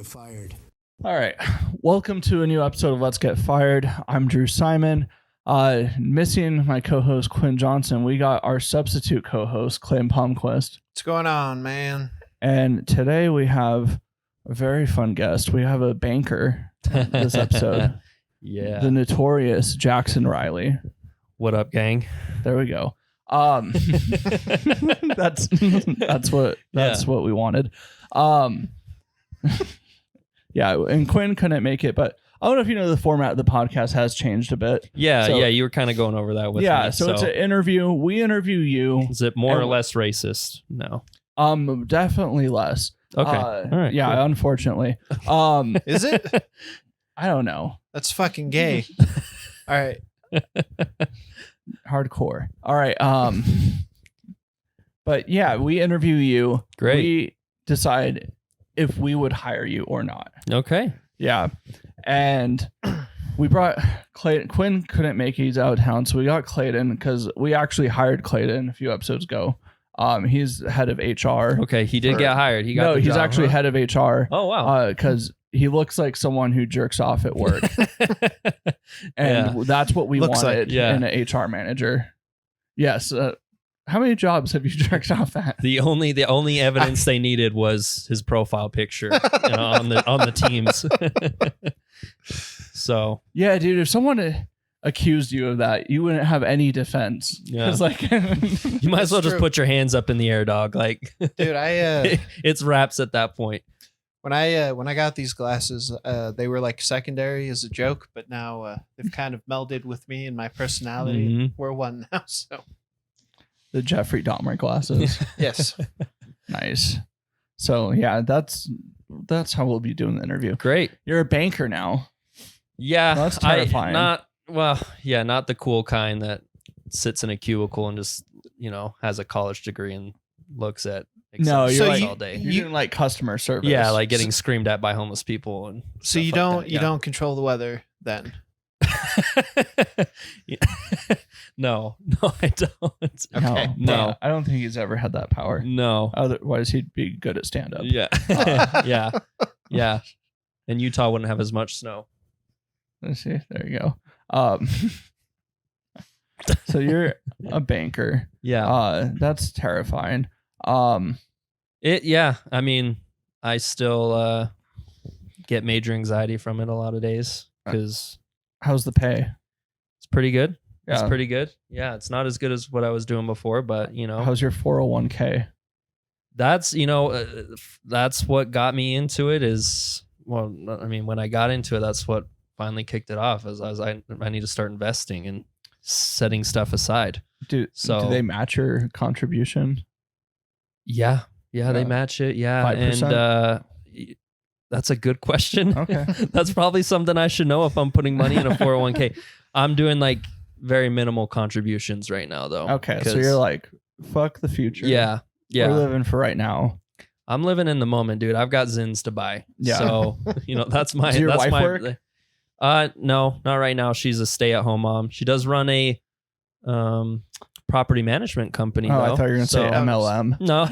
get fired. All right. Welcome to a new episode of Let's Get Fired. I'm Drew Simon. Missing my co-host Quinn Johnson, we got our substitute co-host Clayton Palmquist. What's going on, man? And today we have a very fun guest. We have a banker this episode. Yeah. The notorious Jackson Riley. What up, gang? There we go. That's what we wanted. Yeah, and Quinn couldn't make it, but I don't know if you know the format of the podcast has changed a bit. Yeah, So- you were kind of going over that with me. So it's an interview. We interview you. Is it more or and- less racist? No. Definitely less. Okay. All right. Yeah, cool. unfortunately. Is it? I don't know. That's fucking gay. All right. Hardcore. All right. But yeah, we interview you. Great. We decide if we would hire you or not. Okay. Yeah. And we brought Clayton. Quinn couldn't make it. He's out of town. So we got Clayton because we actually hired Clayton a few episodes ago. He's head of HR. Okay. He did get hired. He got No, the he's job, actually huh? head of HR. Oh, wow. Because he looks like someone who jerks off at work. And Yeah. that's what we Looks like- wanted yeah. in an HR manager. Yes. How many jobs have you jerked off at? The only evidence they needed was his profile picture on the teams. So Yeah, dude. If someone accused you of that, you wouldn't have any defense. Yeah. It's like you might as well That's just true. put your hands up in the air, dog. Like Dude, I it's raps at that point. when I got these glasses, they were like secondary as a joke, but now they've kind of melded with me and my personality. Mhm. We're one now, so the Jeffrey Dahmer glasses. yes. Nice. So yeah, that's how we'll be doing the interview. Great. You're a banker now. Yeah, That's terrifying. not the cool kind that sits in a cubicle and just has a college degree and looks at No, Excel you're sheets like- all day. You're doing like customer service. Yeah, like getting screamed at by homeless people and So you stuff don't like that, you don't control the weather then? Yeah. No, I don't. Okay. No. I don't think he's ever had that power. No. Otherwise, he'd be good at stand up. Yeah. Yeah. And Utah wouldn't have as much snow. Let's see. There you go. So you're a banker. Yeah. That's terrifying. Yeah. I mean, I still get major anxiety from it a lot of days because How's the pay? it's pretty good. Yeah. It's pretty good. Yeah, it's not as good as what I was doing before, but How's your 401k? that's that's what got me into it. When I got into it, that's what finally kicked it off. As I need to start investing and setting stuff aside. Do they match your contribution? Yeah, they Yeah. match it. Yeah, 5%? and that's a good question. Okay. That's probably something I should know if I'm putting money in a 401k. I'm doing like very minimal contributions right now, though. Okay. So 'cause- you're like, fuck the future. yeah. We're living for right now. I'm living in the moment, dude. I've got Zins to buy. Yeah. So, that's my Does your that's wife my work? No, not right now. She's a stay-at-home mom. She does run a property management company, Oh, though. I thought you were going to say So- MLM. No.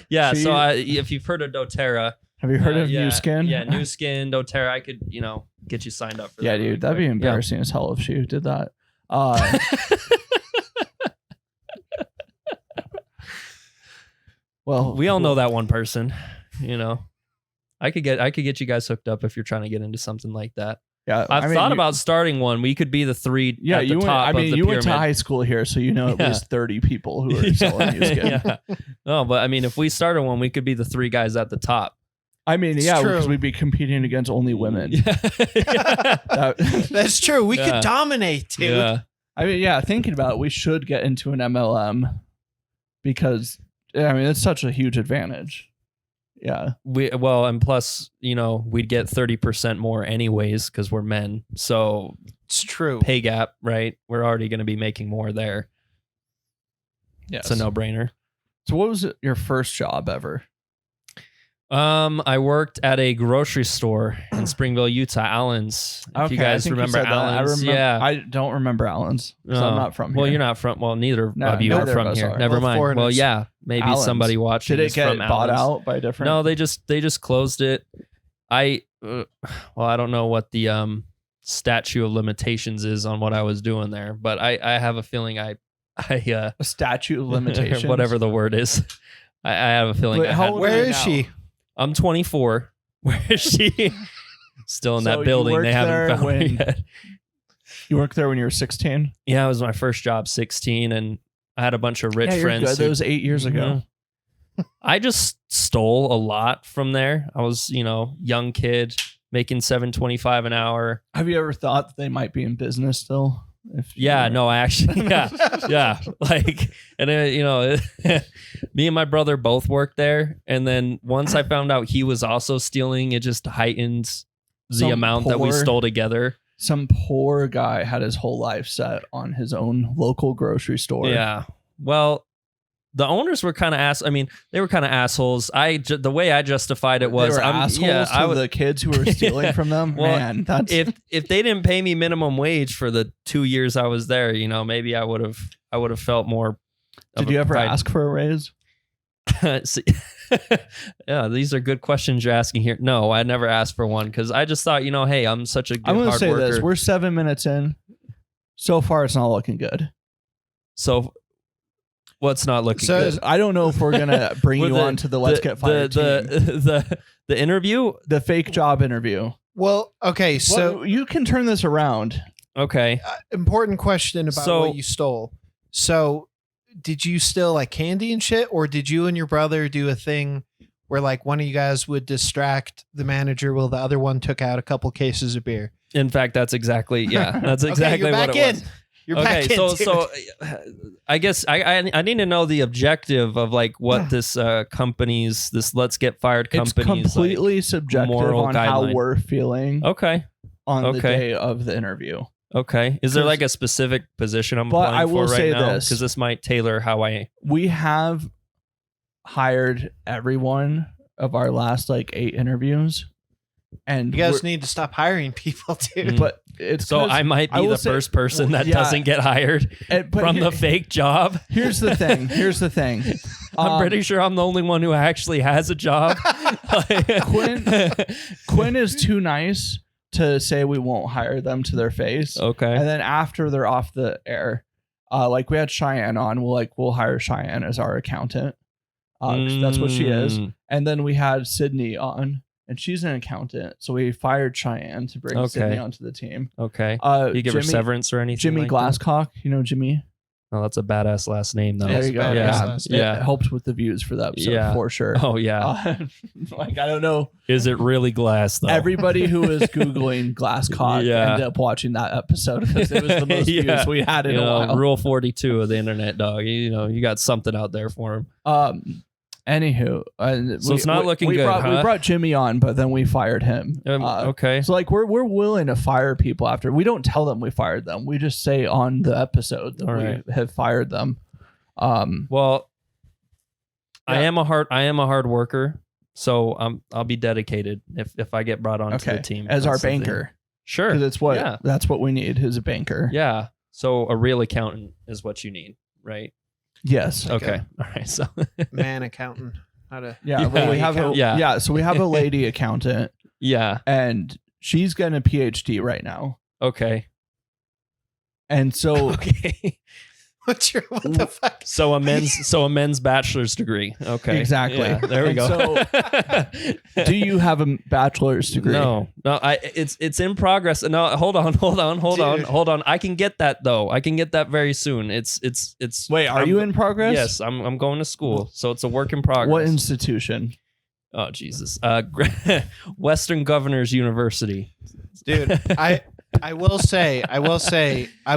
Yeah, She- so if you've heard of doTERRA, Have you heard of yeah, New Skin? Yeah, New Skin, doTERRA, I could, get you signed up for Yeah, that. dude. really That'd be quick. embarrassing as hell if she did that. Well, We all know that one person, I could get you guys hooked up if you're trying to get into something like that. Yeah, I've thought about starting one. We could be the three Yeah, at the you went. top I mean, of the you went pyramid. to high school here, so you know at Yeah. least 30 people who are selling New Skin. Yeah. No, but I mean, if we started one, we could be the three guys at the top. I mean, It's yeah, true. because we'd be competing against only women. Yeah. That- That's true. We Yeah. could dominate, dude. Yeah. I mean, yeah, thinking about it, we should get into an MLM because I mean it's such a huge advantage. Yeah, And plus, we'd get 30% more anyways because we're men. So It's true. pay gap, right? We're already going to be making more there. yes. It's a no-brainer. So, what was your first job ever? I worked at a grocery store in Springville, Utah, Allen's. If you I guys think remember said that. I Allen's, remember, yeah. I don't remember Allen's. 'Cause I'm Oh. not from here. Well, you're not from. Well, neither No, of you neither are of from us here. are. Never Both mind. Well, foreigners. yeah, maybe Allen's. somebody watching Did it is get from bought Allen's. out by different? No, they just closed it. I don't know what the statute of limitations is on what I was doing there, but I have a feeling I A statute of limitations. whatever the word is. I have a feeling. Wait, I how had- old Where you is now? she? I'm 24. Where is she? Still in So that you building. worked They haven't there found her when- yet. You worked there when you were 16? Yeah, it was my first job, 16, and I had a bunch of rich Yeah, you're friends. good. who- That was 8 years ago. I just stole a lot from there. I was, young kid making $7.25 an hour. Have you ever thought that they might be in business still? If you Yeah, were- no, I actually, yeah, like, and me and my brother both worked there, and then once I found out he was also stealing, it just heightened the Some amount that we poor- stole together. Some poor guy had his whole life set on his own local grocery store. Yeah. Well, the owners were kind of they were kind of assholes. The way I justified it was, they were assholes to the kids who were stealing from them. Well, Man, that's if they didn't pay me minimum wage for the 2 years I was there, maybe I would have felt more. Did you ever ask for a raise? See, yeah, these are good questions you're asking here. No, I never asked for one because I just thought, hey, I'm such a good I'm going to hard say worker. this: we're 7 minutes in. So far, it's not looking good. So what's not looking So- good? I don't know if we're gonna bring you on to the Let's Get Fired team. the interview. The fake job interview. Well, okay, so Well, you can turn this around. Okay. important question about So- what you stole. So, did you steal like candy and shit, or did you and your brother do a thing where like one of you guys would distract the manager while the other one took out a couple cases of beer? In fact, that's exactly that's exactly okay, you're what back it in. was. You're Okay, back in. so dude. so I guess I need to know the objective of like what this company's this Let's Get Fired It's company's completely subjective moral on how guideline. we're feeling like. Okay. on the okay. day of the interview. Okay. Is there 'Cause- like a specific position I'm But applying I will for right say now? this. Because this might tailor how I. We have hired everyone of our last like 8 interviews, and you guys need to stop hiring people, dude. Mm. but it's So 'cause I might I be will the say- first person that yeah. doesn't get hired but from here- the fake job. Here's the thing. Here's the thing. I'm pretty sure I'm the only one who actually has a job. Quinn is too nice to say we won't hire them to their face. Okay. And then after they're off the air, like we had Cheyenne on, we'll hire Cheyenne as our accountant. 'Cause that's what she is. Mm, And then we had Sydney on, and she's an accountant. So we fired Cheyenne to bring Okay. Sydney onto the team. Okay. You You give her severance or anything? Jimmy like that? Glasscock, you know Jimmy. Oh, that's a badass last name, though. There you go. badass Yeah, last it name. helped with the views for the episode Yeah. for sure. Oh yeah. Like I don't know. Is it really glass though? Everybody who was googling Glasscock Yeah. ended up watching that episode because it was the most Yeah. views we had in a while. Rule 42 of the internet, dog. You got something out there for him. Anywho, So it's not looking good, We huh? brought Jimmy on, but then we fired him. Okay. So like we're willing to fire people after we don't tell them we fired them. We just say on the episode that All we right. have fired them. Well, I Yeah. am a hard worker, so I'll be dedicated if I get brought onto Okay, the team as our That's the thing. banker, Sure. because Yeah. that's what we need is a banker. Yeah. So a real accountant is what you need, right? Yes. Okay. Okay. All right. So Man accountant. How to Yeah. Yeah. well, we have a Yeah. So we have a lady accountant, yeah. and she's getting a PhD right now, Okay. and so Okay. what the fuck? So a men's bachelor's degree. Okay. Exactly. Yeah, there we And go. do you have a bachelor's degree? No. It's in progress. No, hold on. Dude. I can get that though. I can get that very soon. It's Wait, are you in progress? Yes, I'm going to school. So it's a work in progress. What institution? Oh Jesus. Western Governors University. Dude, I will say I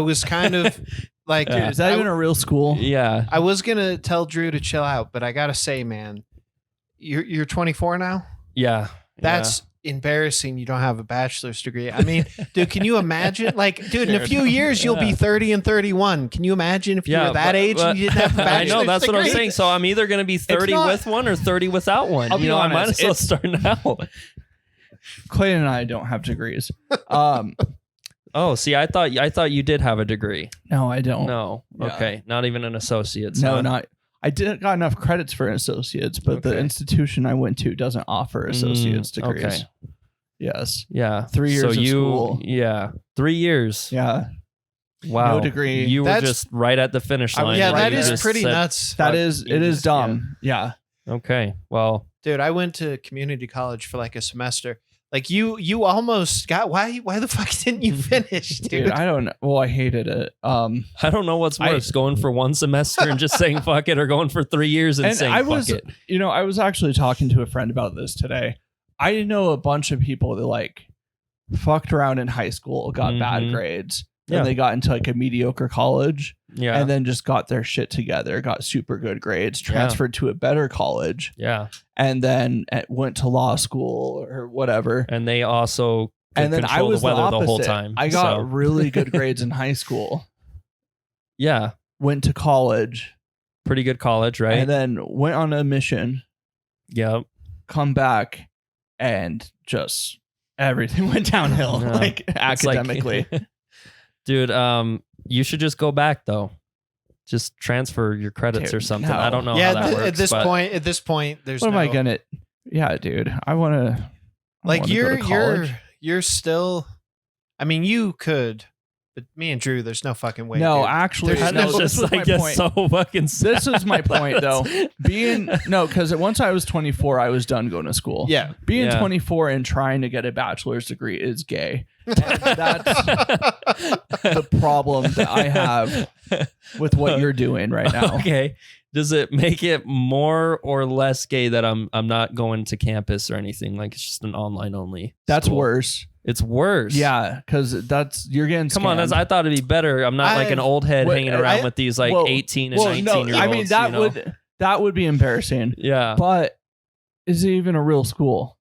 was kind of like Yeah. Is that even a real school? Yeah. I was gonna tell Drew to chill out, but I gotta say, man, you're 24 now. Yeah. That's embarrassing. You don't have a bachelor's degree. I mean, dude, can you imagine? Like, dude, in a few years you'll be 30 and 31. Can you imagine if you were that age and you didn't have a I bachelor's know that's what I'm degree? saying. So I'm either going to be 30 not- with one or 30 without one. I'll be I might honest, as well start now. Clayton and I don't have degrees. Oh, see, I thought you did have a degree. No, I don't. No. Yeah. Okay. Not even an associate's. No, huh? not. I did got enough credits for an associate's, but the Okay. institution I went to doesn't offer associate's degrees. Okay. Yes. Yeah. 3 years So of you, school. Yeah. 3 years. Yeah. Wow. No degree. You were That's- just right at the finish line. Yeah, right that You is just pretty said- nuts. That is, you it is just- dumb. Yeah. Okay. Well, Dude, I went to community college for like a semester. Like you almost got why the fuck didn't you finish, dude? Dude, I don't know. Well, I hated it. I don't know what's worse, going for one semester and just saying fuck it, or going for 3 years and, And saying I fuck was, it. I was actually talking to a friend about this today. I know a bunch of people that like fucked around in high school, got bad Mhm. grades, Yeah. and they got into like a mediocre college, Yeah. and then just got their shit together, got super good grades, transferred to a better college, Yeah. and then went to law school or whatever. And they also And then I control was the weather the, whole opposite. time. I got So, really good grades in high school, yeah, went to college, pretty good college, right? and then went on a mission, Yep. come back, and just everything went downhill, Yeah. like It's like- academically. Dude, you should just go back though. Just transfer your credits Dude, or something. no. I don't know yeah, how that works. at this but point, there's What am I no- gonna? Yeah, dude, I want to. like you're still. I mean, you could, but me and Drew, there's no fucking way. No, dude. actually, There's That's no, no- this just was my like point. so fucking. This is my point, though. That's- Being because once I was 24, I was done going to school. Yeah. Being Yeah. 24 and trying to get a bachelor's degree is gay. That's the problem that I have with what you're doing right now. Okay. Does it make it more or less gay that I'm not going to campus or anything? Like it's just an online only. That's school? worse. It's worse. Yeah, because you're getting. Come on, scammed. I thought it'd be better. I'm not like an old head Wait, hanging around I- with these like well, 18 and well, 19 no, year olds. I mean that would be embarrassing. Yeah. But is it even a real school?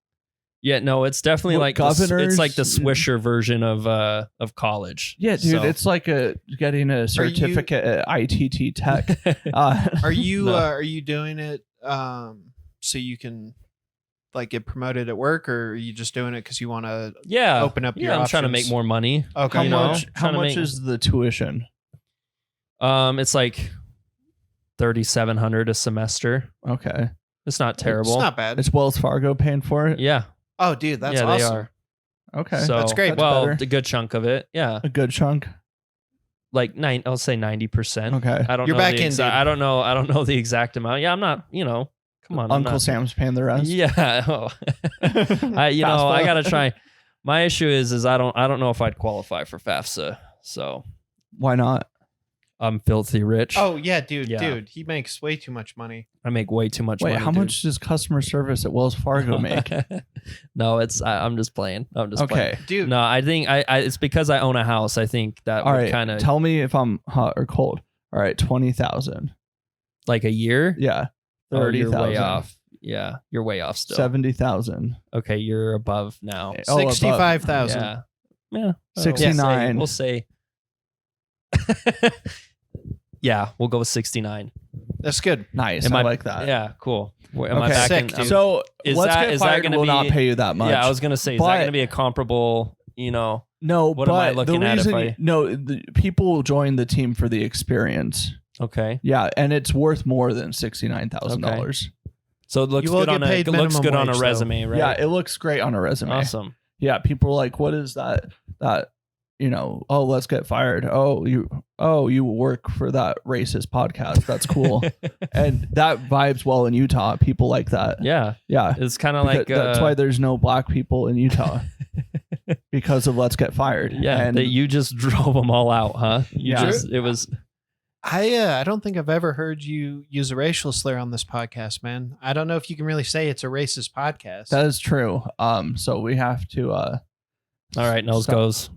Yeah, no, it's definitely What, like it's like the governors? Swisher version of college. Yeah, dude, So- it's like getting a certificate at ITT Tech. Are you No. are you doing it so you can like get promoted at work, or are you just doing it because you want to yeah. open up your I'm trying to make options? more money. Okay. how you know, much? How trying to much make- is the tuition? It's like 3,700 a semester. Okay, It's not terrible. It's not bad. is Wells Fargo paying for it? Yeah. Oh, dude, that's yeah, awesome. they are. Okay, So That's great. That's well, better. the good chunk of it. Yeah. a good chunk. Like I'll say 90%. Okay, I don't You're know back the in, exa- dude. I don't know the exact amount. Yeah, I'm not, come on. I'm Uncle not- Sam's paying the rest. Yeah. Oh. I gotta try. My issue is I don't know if I'd qualify for FAFSA. So Why not? I'm filthy rich. Oh yeah, dude, Yeah. dude, he makes way too much money. I make way too much Wait, money. how dude. much does customer service at Wells Fargo make? No, I'm just playing. I'm just playing. Okay, Dude, No, I think I it's because I own a house. I think that all would right. kind of Tell me if I'm hot or cold. All right, 20,000. like a year. Yeah, Oh, you're 30,000. way off. Yeah, you're way off still. 70,000. Okay, you're above now. Oh, above. 65,000. Yeah. Yeah. 69. We'll say. Yeah, we'll go with 69. That's good. Nice. Am I I- like that. Yeah, cool. Am I Okay. back Sick, in? dude. So Is let's that- get is that fired gonna will not be- pay you that much. Yeah, I was gonna say, is But- that gonna be a comparable? no, What am I but looking the at if reason I- no, the people join the team for the experience. Okay, Yeah, and it's worth more than $69,000. so it looks You will good on get paid it looks minimum good on a wage, though. resume, right? Yeah, it looks great on a resume. awesome. Yeah, people are like, "What is that? Oh, let's get fired. Oh, you work for that racist podcast. That's cool." And that vibes well in Utah. People like that. Yeah, Yeah. it's kind of like That's why there's no black people in Utah because of Let's Get Fired. yeah, and that you just drove them all out, huh? Yeah. It was I don't think I've ever heard you use a racial slur on this podcast, man. I don't know if you can really say it's a racist podcast. that is true. So we have to. all right. Nose Stop. goes.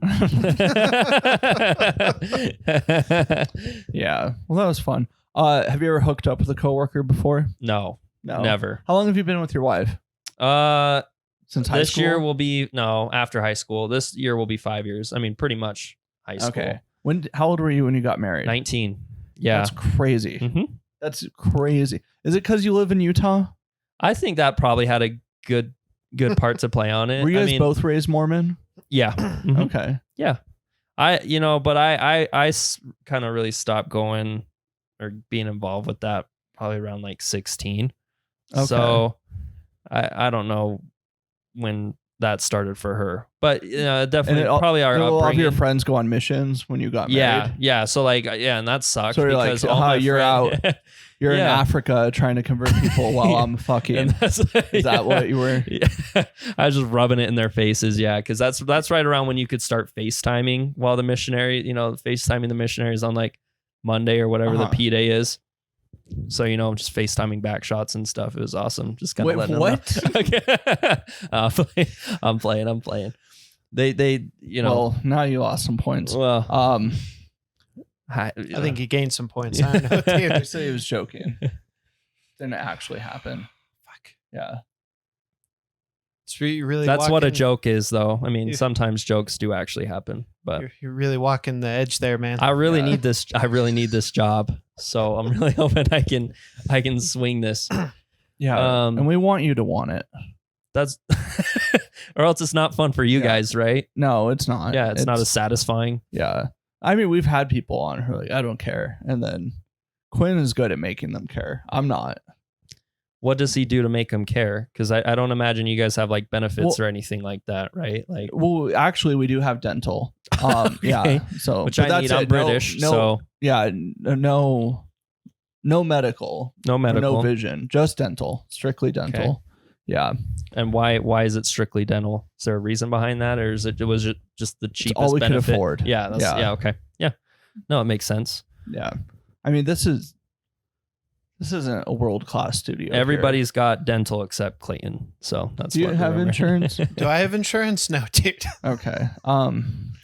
Yeah. Well, that was fun. Have you ever hooked up with a coworker before? No, No. never. How long have you been with your wife? Since high This school. year will be after high school. This year will be 5 years. I mean, pretty much high school. Okay. How old were you when you got married? 19. Yeah. That's crazy. Mhm. That's crazy. Is it because you live in Utah? I think that probably had a good part to play on it. Were you I guys mean, both raised Mormon? Yeah. Mhm. Okay. But I kind of really stopped going or being involved with that probably around like 16. Okay. So I don't know when that started for her. But And definitely it all- probably our Did all of upbringing. your friends go on missions when you got married? Yeah. So like, and that sucked So you're like, because all my you're friend- You're in Yeah. Africa trying to convert people while I'm fucking. and that's, Is that what you were? Yeah. I was just rubbing it in their faces. Yeah, because that's right around when you could start FaceTiming while the missionary, FaceTiming the missionaries on like Monday or whatever the Uh-huh. P day is. So just FaceTiming back shots and stuff. It was awesome. Just kind of Wait, letting what? them know. I'm playing. They Well, now you lost some points. well, I think he gained some points. I don't know, I dude. said he was joking. Didn't actually happen. Fuck. Yeah. It's really that's what a walking- joke is, though. I mean, Yeah. sometimes jokes do actually happen, but You're really walking the edge there, man. I really Yeah. need this. I really need this job. So I'm really hoping I can swing this. Yeah. And we want you to want it. That's or else it's not fun for you Yeah. guys, right? No, it's not. Yeah, it's not as satisfying. Yeah. I mean, we've had people on who are like, I don't care. And then Quinn is good at making them care. I'm not. What does he do to make them care? Because I don't imagine you guys have like benefits Well- or anything like that, right? Like, Well, actually, we do have dental. Okay. Yeah. So, which but I need. that's I'm it. No- British, no, so yeah, no medical, no medical. no vision, just dental, strictly dental. Okay. Yeah, And why is it strictly dental? Is there a reason behind that, or was it just the cheapest all we could benefit? afford. Yeah. Yeah. Okay. Yeah. No, it makes sense. yeah. I mean, this isn't a world class studio. here. Everybody's got dental except Clayton, so that's. Do you what have remember. insurance? Do I have insurance? No, dude. Okay.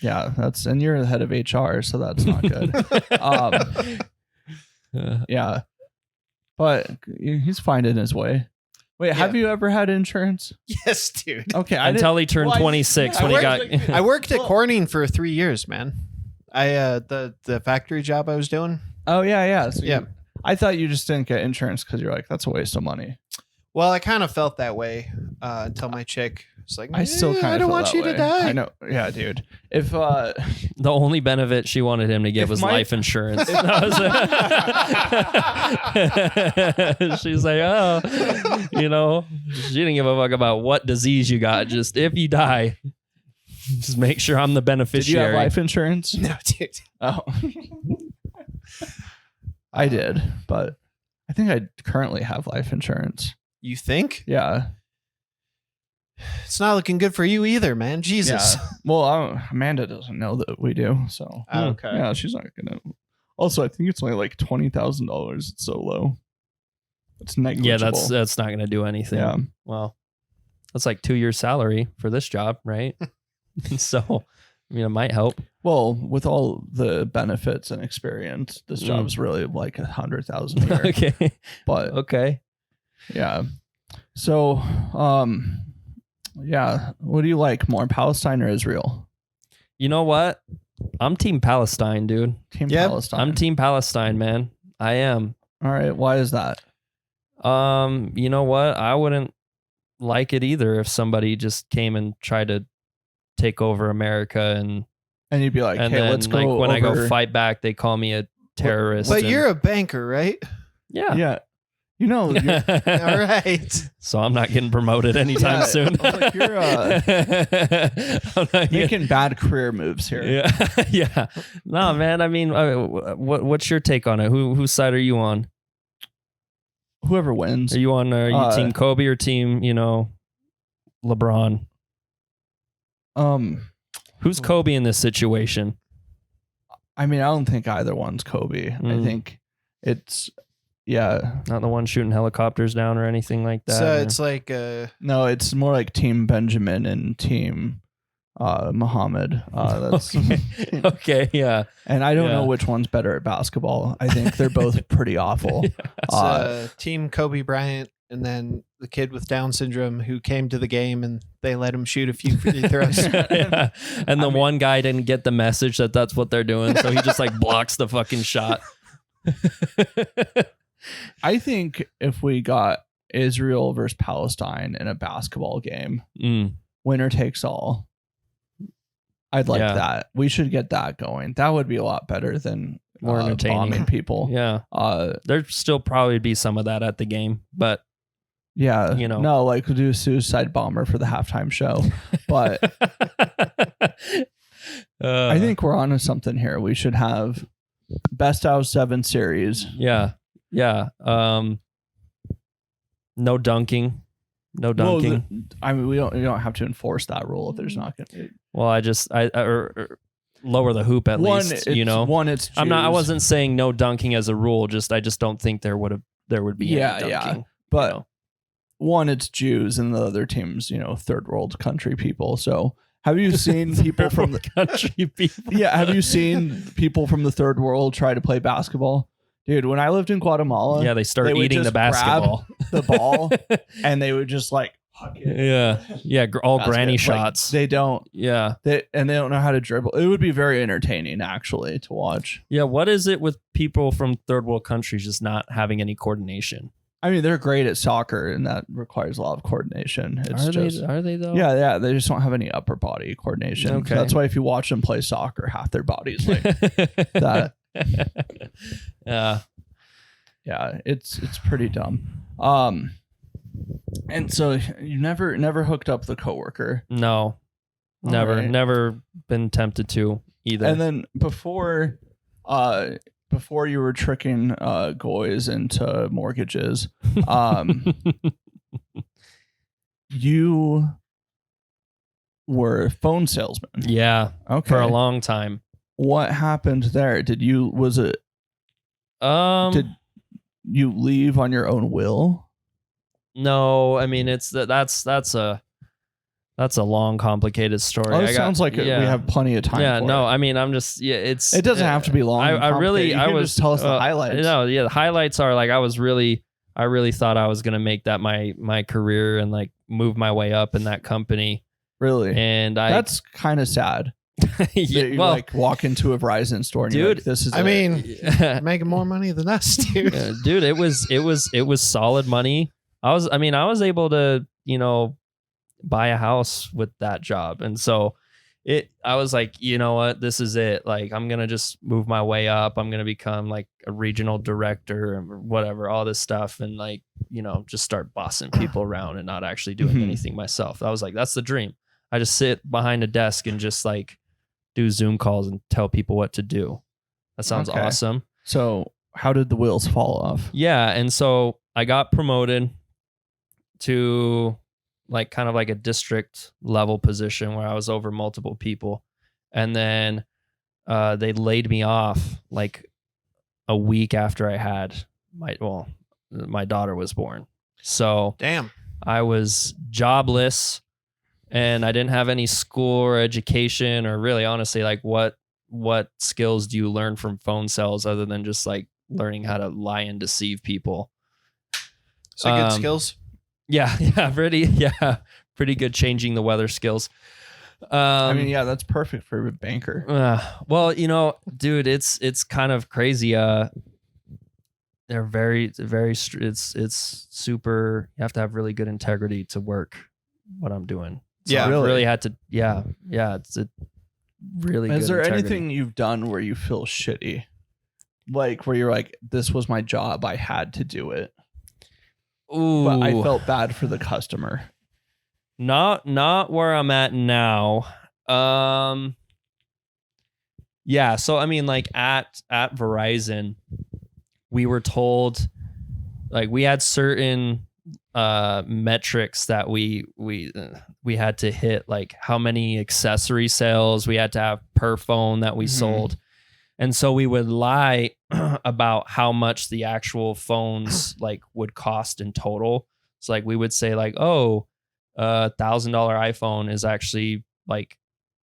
Yeah. And you're the head of HR, so that's not good. Yeah. But he's finding his way. Wait, have you ever had insurance? Yes, dude. Okay. Until he turned Well, I- 26 yeah, when he I got. worked- I worked at Well- Corning for 3 years, man. I the factory job I was doing. Oh yeah, yeah. So Yeah. I thought you just didn't get insurance because you're like, that's a waste of money. Well, I kind of felt that way until my chick was like, I still kind of I don't want you to die. I know. Yeah, dude. If The only benefit she wanted him to get If was my- life insurance. She's like, oh, she didn't give a fuck about what disease you got. Just if you die, just make sure I'm the did you have beneficiary. life insurance? No, dude. Oh, I did, but I think I currently have life insurance. You think? Yeah. It's not looking good for you either, man. Jesus. Yeah. Well, Amanda doesn't know that we do, so Oh, okay. yeah, she's not gonna. Also, I think it's only like $20,000. It's so low. It's negligible. Yeah, that's not going to do anything. Yeah. Well, that's like 2 years salary for this job, right? So, it might help. Well, with all the benefits and experience, this job's really like 100,000 a year. Okay. But Okay. yeah. So, yeah. What do you like more, Palestine or Israel? You know what? I'm Team Palestine, dude. Team Yep. Palestine. I'm Team Palestine, man. I am. All right. Why is that? You know what? I wouldn't like it either if somebody just came and tried to take over America and And you'd be like, hey, then let's go like when I go over- fight back, they call me a terrorist. But and- you're a banker, right? yeah. Yeah. You know, you're, All right. So I'm not getting promoted anytime Yeah, soon. I was like, you're, I'm not getting- making bad career moves here. yeah, yeah. No, man. I mean, what's your take on it? Whose side are you on? Whoever wins. Are you on? Are you Team Kobe or Team LeBron? Who's Kobe in this situation? I mean, I don't think either one's Kobe. I Mm. think it's, yeah. Not the one shooting helicopters down or anything like that. So or- it's like No, it's more like Team Benjamin and Team Muhammad. That's okay. Okay, yeah. And I don't Yeah. know which one's better at basketball. I think they're both pretty awful. it's Team Kobe Bryant and then the kid with Down syndrome who came to the game and they let him shoot a few free throws. Yeah. And the I mean- one guy didn't get the message that that's what they're doing, so he just like blocks the fucking shot. I think if we got Israel versus Palestine in a basketball game, Mm. winner takes all. I'd like Yeah. that. We should get that going. That would be a lot better than More entertaining. bombing people. Yeah. There'd still probably be some of that at the game, but Yeah. You know. No, like we'll do a suicide bomber for the halftime show. But I think we're onto something here. We should have best out of 7 series. Yeah. No dunking. No Well, dunking. I mean, we don't have to enforce that rule if there's not going to be. Well, or lower the hoop at least, you know. It's I Jews. wasn't saying no dunking as a rule, I just don't think there would be any dunking. But you know? one, it's Jews, and the other team's, third world country people. So have you seen people from the country people? Yeah, have you seen people from the third world try to play basketball? Dude, when I lived in Guatemala, Yeah, they start they would eating the just grab basketball. the ball, and they would just like huck it. Yeah, all Basket. granny Like, shots. they don't. Yeah. They don't know how to dribble. It would be very entertaining, actually, to watch. Yeah, what is it with people from third world countries just not having any coordination? I mean, they're great at soccer, and that requires a lot of coordination. It's Are they though? Yeah, they just don't have any upper body coordination. Okay. That's why if you watch them play soccer, half their body's like that. Yeah, it's pretty dumb. And so you never hooked up the coworker. No. Never. right. Never been tempted to either. And then before you were tricking goys into mortgages, you were a phone salesman. yeah, Okay. for a long time. What happened there? Did you leave on your own will? No, I mean that's a long, complicated story. Oh, it sounds like we have plenty of time. Yeah, for no, it. I mean I'm just it doesn't have to be long. I really You can was just tell us the highlights. No, yeah, the highlights are like I really thought I was gonna make that my career and like move my way up in that company. Really, And that's kind of sad. yeah, You well, like walk into a Verizon store, and you're Dude, like, this is. I it. mean, making more money than us, dude. dude, it was solid money. I was able to, buy a house with that job. And so I was like, you know what, this is it. Like, I'm going to just move my way up. I'm going to become like a regional director or whatever, all this stuff. And like, just start bossing people around and not actually doing Mhm. anything myself. I was like, that's the dream. I just sit behind a desk and just like do Zoom calls and tell people what to do. That sounds Okay. awesome. So how did the wheels fall off? Yeah, and so I got promoted to like kind of like a district level position where I was over multiple people. And then they laid me off like a week after I had my daughter was born. So Damn. I was jobless and I didn't have any school or education or really honestly like what skills do you learn from phone sales other than just like learning how to lie and deceive people. So good skills. Yeah, pretty good changing the weather skills. I mean, yeah, that's perfect for a banker. Well, dude, it's kind of crazy. They're very it's super. You have to have really good integrity to work what I'm doing. So Yeah, I really? really had to. Yeah, it's a really. Is good there integrity. anything you've done where you feel shitty? Like where you're like, this was my job, I had to do it, Ooh, but I felt bad for the customer. Not where I'm at now. Yeah, so I mean like at Verizon, we were told like we had certain metrics that we had to hit, like how many accessory sales we had to have per phone that we Mhm. sold. And so we would lie about how much the actual phones like would cost in total. So like we would say like, oh, $1,000 iPhone is actually like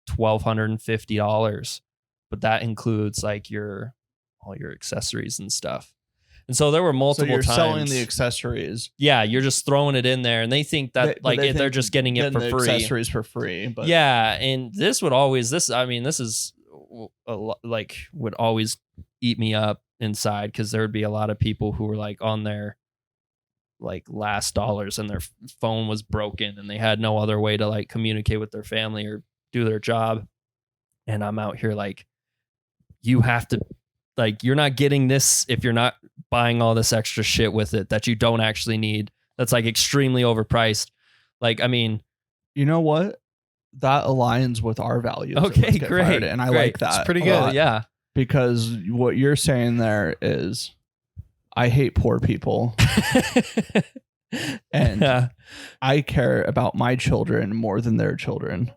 $1,250, but that includes like all your accessories and stuff. And so there were So multiple you're times. selling the accessories. Yeah, you're just throwing it in there, and they think that But like they they're think just getting it getting for the free. accessories for free. But Yeah, and this would always this is like would always eat me up inside because there would be a lot of people who were like on their like last dollars and their phone was broken and they had no other way to like communicate with their family or do their job. And I'm out here like, you have to like, you're not getting this if you're not buying all this extra shit with it that you don't actually need. that's like extremely overpriced. Like, I mean, You know what? That aligns with our values. at Okay, Let's Get great, Fired, and I great. like that. It's pretty a good. lot, yeah. because what you're saying there is, I hate poor people, and Yeah. I care about my children more than their children.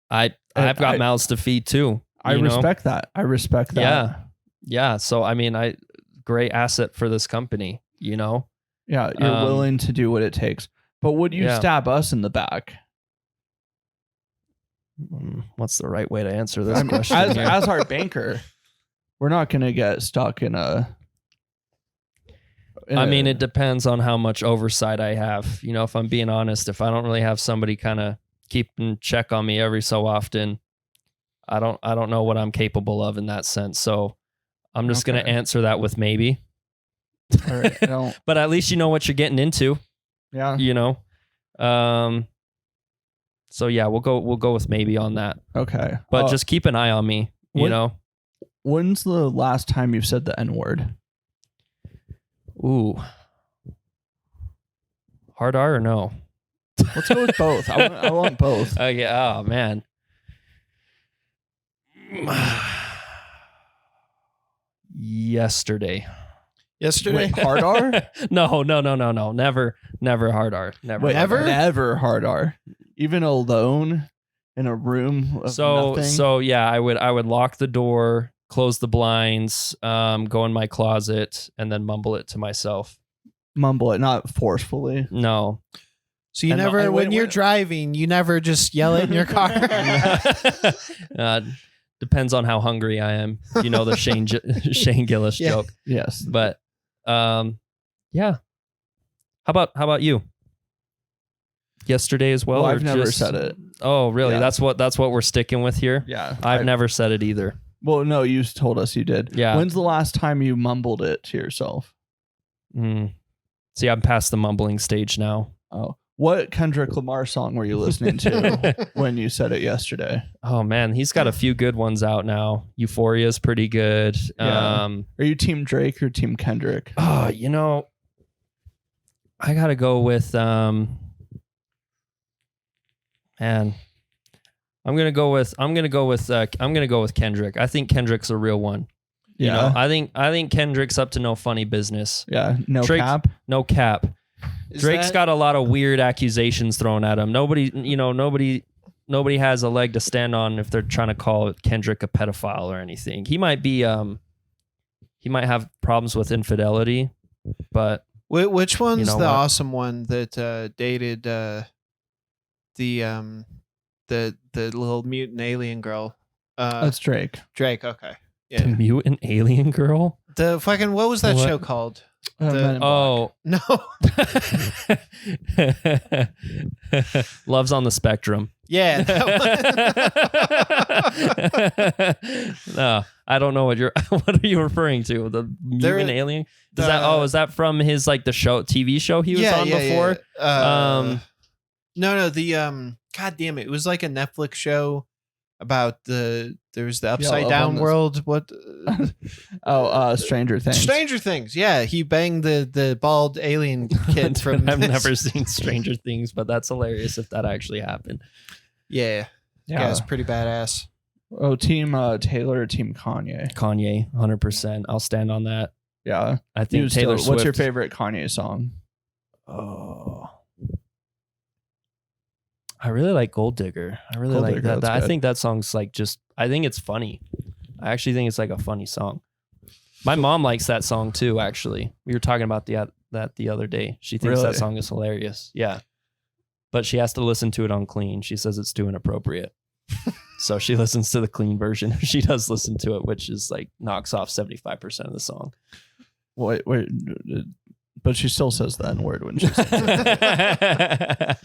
I've got I- mouths to feed too. I you know? respect that. I respect that. Yeah. Yeah. So, I mean, great asset for this company, you know? Yeah, you're Um, willing to do what it takes. But would you Yeah. stab us in the back? What's the right way to answer this I mean, question? as, here? as our banker, we're not going to get stuck in a. I mean, it depends on how much oversight I have. You know, if I'm being honest, if I don't really have somebody kind of keeping check on me every so often, I don't know what I'm capable of in that sense. So I'm just going to Okay. answer that with maybe. All right, I don't. But at least you know what you're getting into, Yeah. you know. So yeah, we'll go with maybe on that. Okay. But just keep an eye on me, you what- know. when's the last time you've said the N word? Ooh. Hard R or no? Let's go with both. I want both. Okay. Oh man. Yesterday. Yesterday. Wait, hard R? No. Never hard R. Never. Wait, Never? Never hard R. Even alone in a room of nothing? So yeah, I would lock the door, close the blinds, go in my closet, and then mumble it to myself. Mumble it, not forcefully. No. So you And never, I- when wait, you're wait. driving, you never just yell it in your car. Depends on how hungry I am. You know the Shane Gillis Yeah. joke. Yes. But yeah. How about you? Yesterday as well? Well, or I've never just- said it. Oh, really? Yeah. That's what we're sticking with here. Yeah. I've never said it either. Well, no, you told us you did. Yeah. When's the last time you mumbled it to yourself? See, I'm past the mumbling stage now. Oh. What Kendrick Lamar song were you listening to when you said it yesterday? Oh man, he's got a few good ones out now. Euphoria is pretty good. Yeah. Are you Team Drake or Team Kendrick? Oh, you know, I gotta go with man. I'm gonna go with Kendrick. I think Kendrick's a real one. You know, I think Kendrick's up to no funny business. Yeah. No Drake- cap. No cap. Is Drake's that- got a lot of weird accusations thrown at him. Nobody has a leg to stand on if they're trying to call Kendrick a pedophile or anything. He might have problems with infidelity, but Which one's know the what? awesome one that dated the little mutant alien girl? That's Drake. Drake. Okay. the Yeah. mutant alien girl. The fucking what was that What? show called? Men in Black. Oh, No. Love's on the Spectrum. Yeah. That one. No, I don't know what are you referring to? The mutant alien? Is that from his like the TV show he was on before? Yeah. No, the God damn it! It was like a Netflix show about there was the upside Love down on the- world. What? Stranger Things. Stranger Things. Yeah, he banged the bald alien kid from. I've never seen Stranger Things, but that's hilarious if that actually happened. Yeah, Yeah. guy's pretty badass. Oh, Team Taylor or Team Kanye? Kanye, 100%. I'll stand on that. Yeah. I think You Taylor still, Swift. what's your favorite Kanye song? Oh. I really like Gold Digger. I really Gold like Digger, that. that's I good. think that song's like I think it's funny. I actually think it's like a funny song. My mom likes that song too, actually. We were talking about that the other day. She thinks Really? that song is hilarious. Yeah. But she has to listen to it on clean. She says it's too inappropriate. So she listens to the clean version. She does listen to it, which is like knocks off 75% of the song. Wait, but she still says the N word when she says it.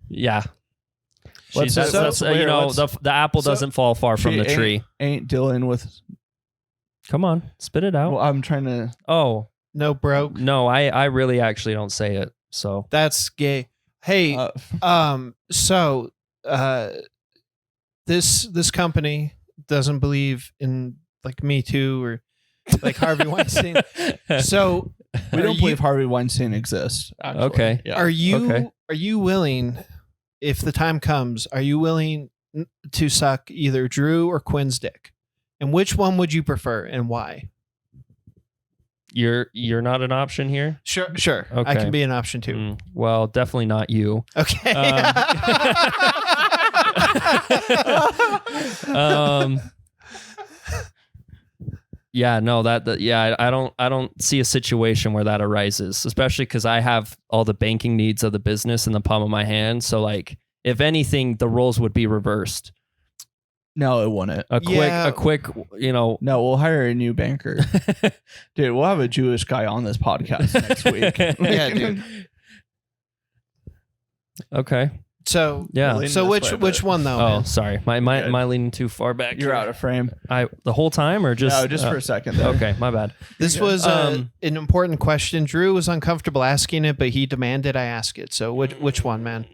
Yeah. What's That's, it- that's, wait, you know, what's- the apple so doesn't fall far from she the tree. Ain't dealing with. Come on, spit it out. Well, I'm trying to. Oh, No broke. no, I really actually don't say it. So That's gay. Hey, so this company doesn't believe in like Me Too or like Harvey Weinstein. So We Are don't you- believe Harvey Weinstein exists. Actually. Okay. Yeah. Are you Okay. are you willing, if the time comes, are you willing to suck either Drew or Quinn's dick? And which one would you prefer and why? You're not an option here. Sure. I Okay. can be an option too. Well, definitely not you. Okay. Yeah, no, I don't see a situation where that arises, especially because I have all the banking needs of the business in the palm of my hand. So, like, if anything, the roles would be reversed. No, it wouldn't. A quick, No, we'll hire a new banker. Dude, we'll have a Jewish guy on this podcast next week. Yeah, dude. Okay. So Yeah. Lean So this way, which but- one though? Oh, man? sorry. Am I leaning too far back? You're here? out of frame. The whole time, or just No, just for a second. There. Okay, my bad. This You're good. was an important question. Drew was uncomfortable asking it, but he demanded I ask it. So which one, man?